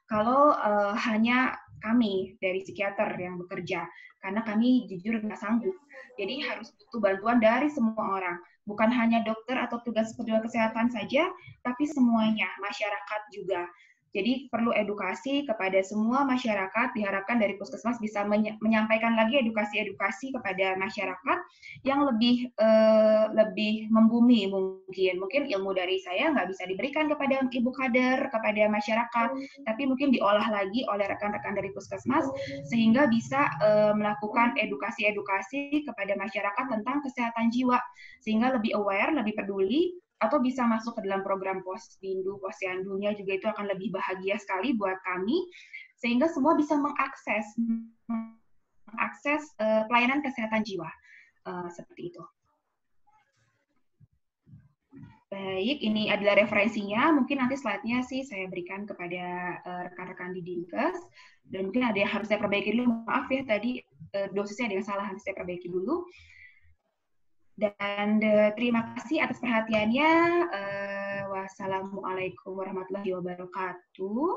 kalau hanya kami dari psikiater yang bekerja, karena kami jujur nggak sanggup. Jadi harus butuh bantuan dari semua orang, bukan hanya dokter atau petugas kesehatan saja, tapi semuanya, masyarakat juga. Jadi perlu edukasi kepada semua masyarakat, diharapkan dari puskesmas bisa menyampaikan lagi edukasi-edukasi kepada masyarakat yang lebih membumi mungkin. Mungkin ilmu dari saya nggak bisa diberikan kepada ibu kader, kepada masyarakat, tapi mungkin diolah lagi oleh rekan-rekan dari puskesmas sehingga bisa melakukan edukasi-edukasi kepada masyarakat tentang kesehatan jiwa sehingga lebih aware, lebih peduli, atau bisa masuk ke dalam program Posbindu, Posyandunya juga itu akan lebih bahagia sekali buat kami, sehingga semua bisa mengakses pelayanan kesehatan jiwa. Seperti itu. Baik, ini adalah referensinya. Mungkin nanti slide-nya sih saya berikan kepada rekan-rekan di Dinkes. Dan mungkin ada yang harus saya perbaiki dulu. Maaf ya, tadi dosisnya ada yang salah, harus saya perbaiki dulu. Dan terima kasih atas perhatiannya. Wassalamualaikum warahmatullahi wabarakatuh.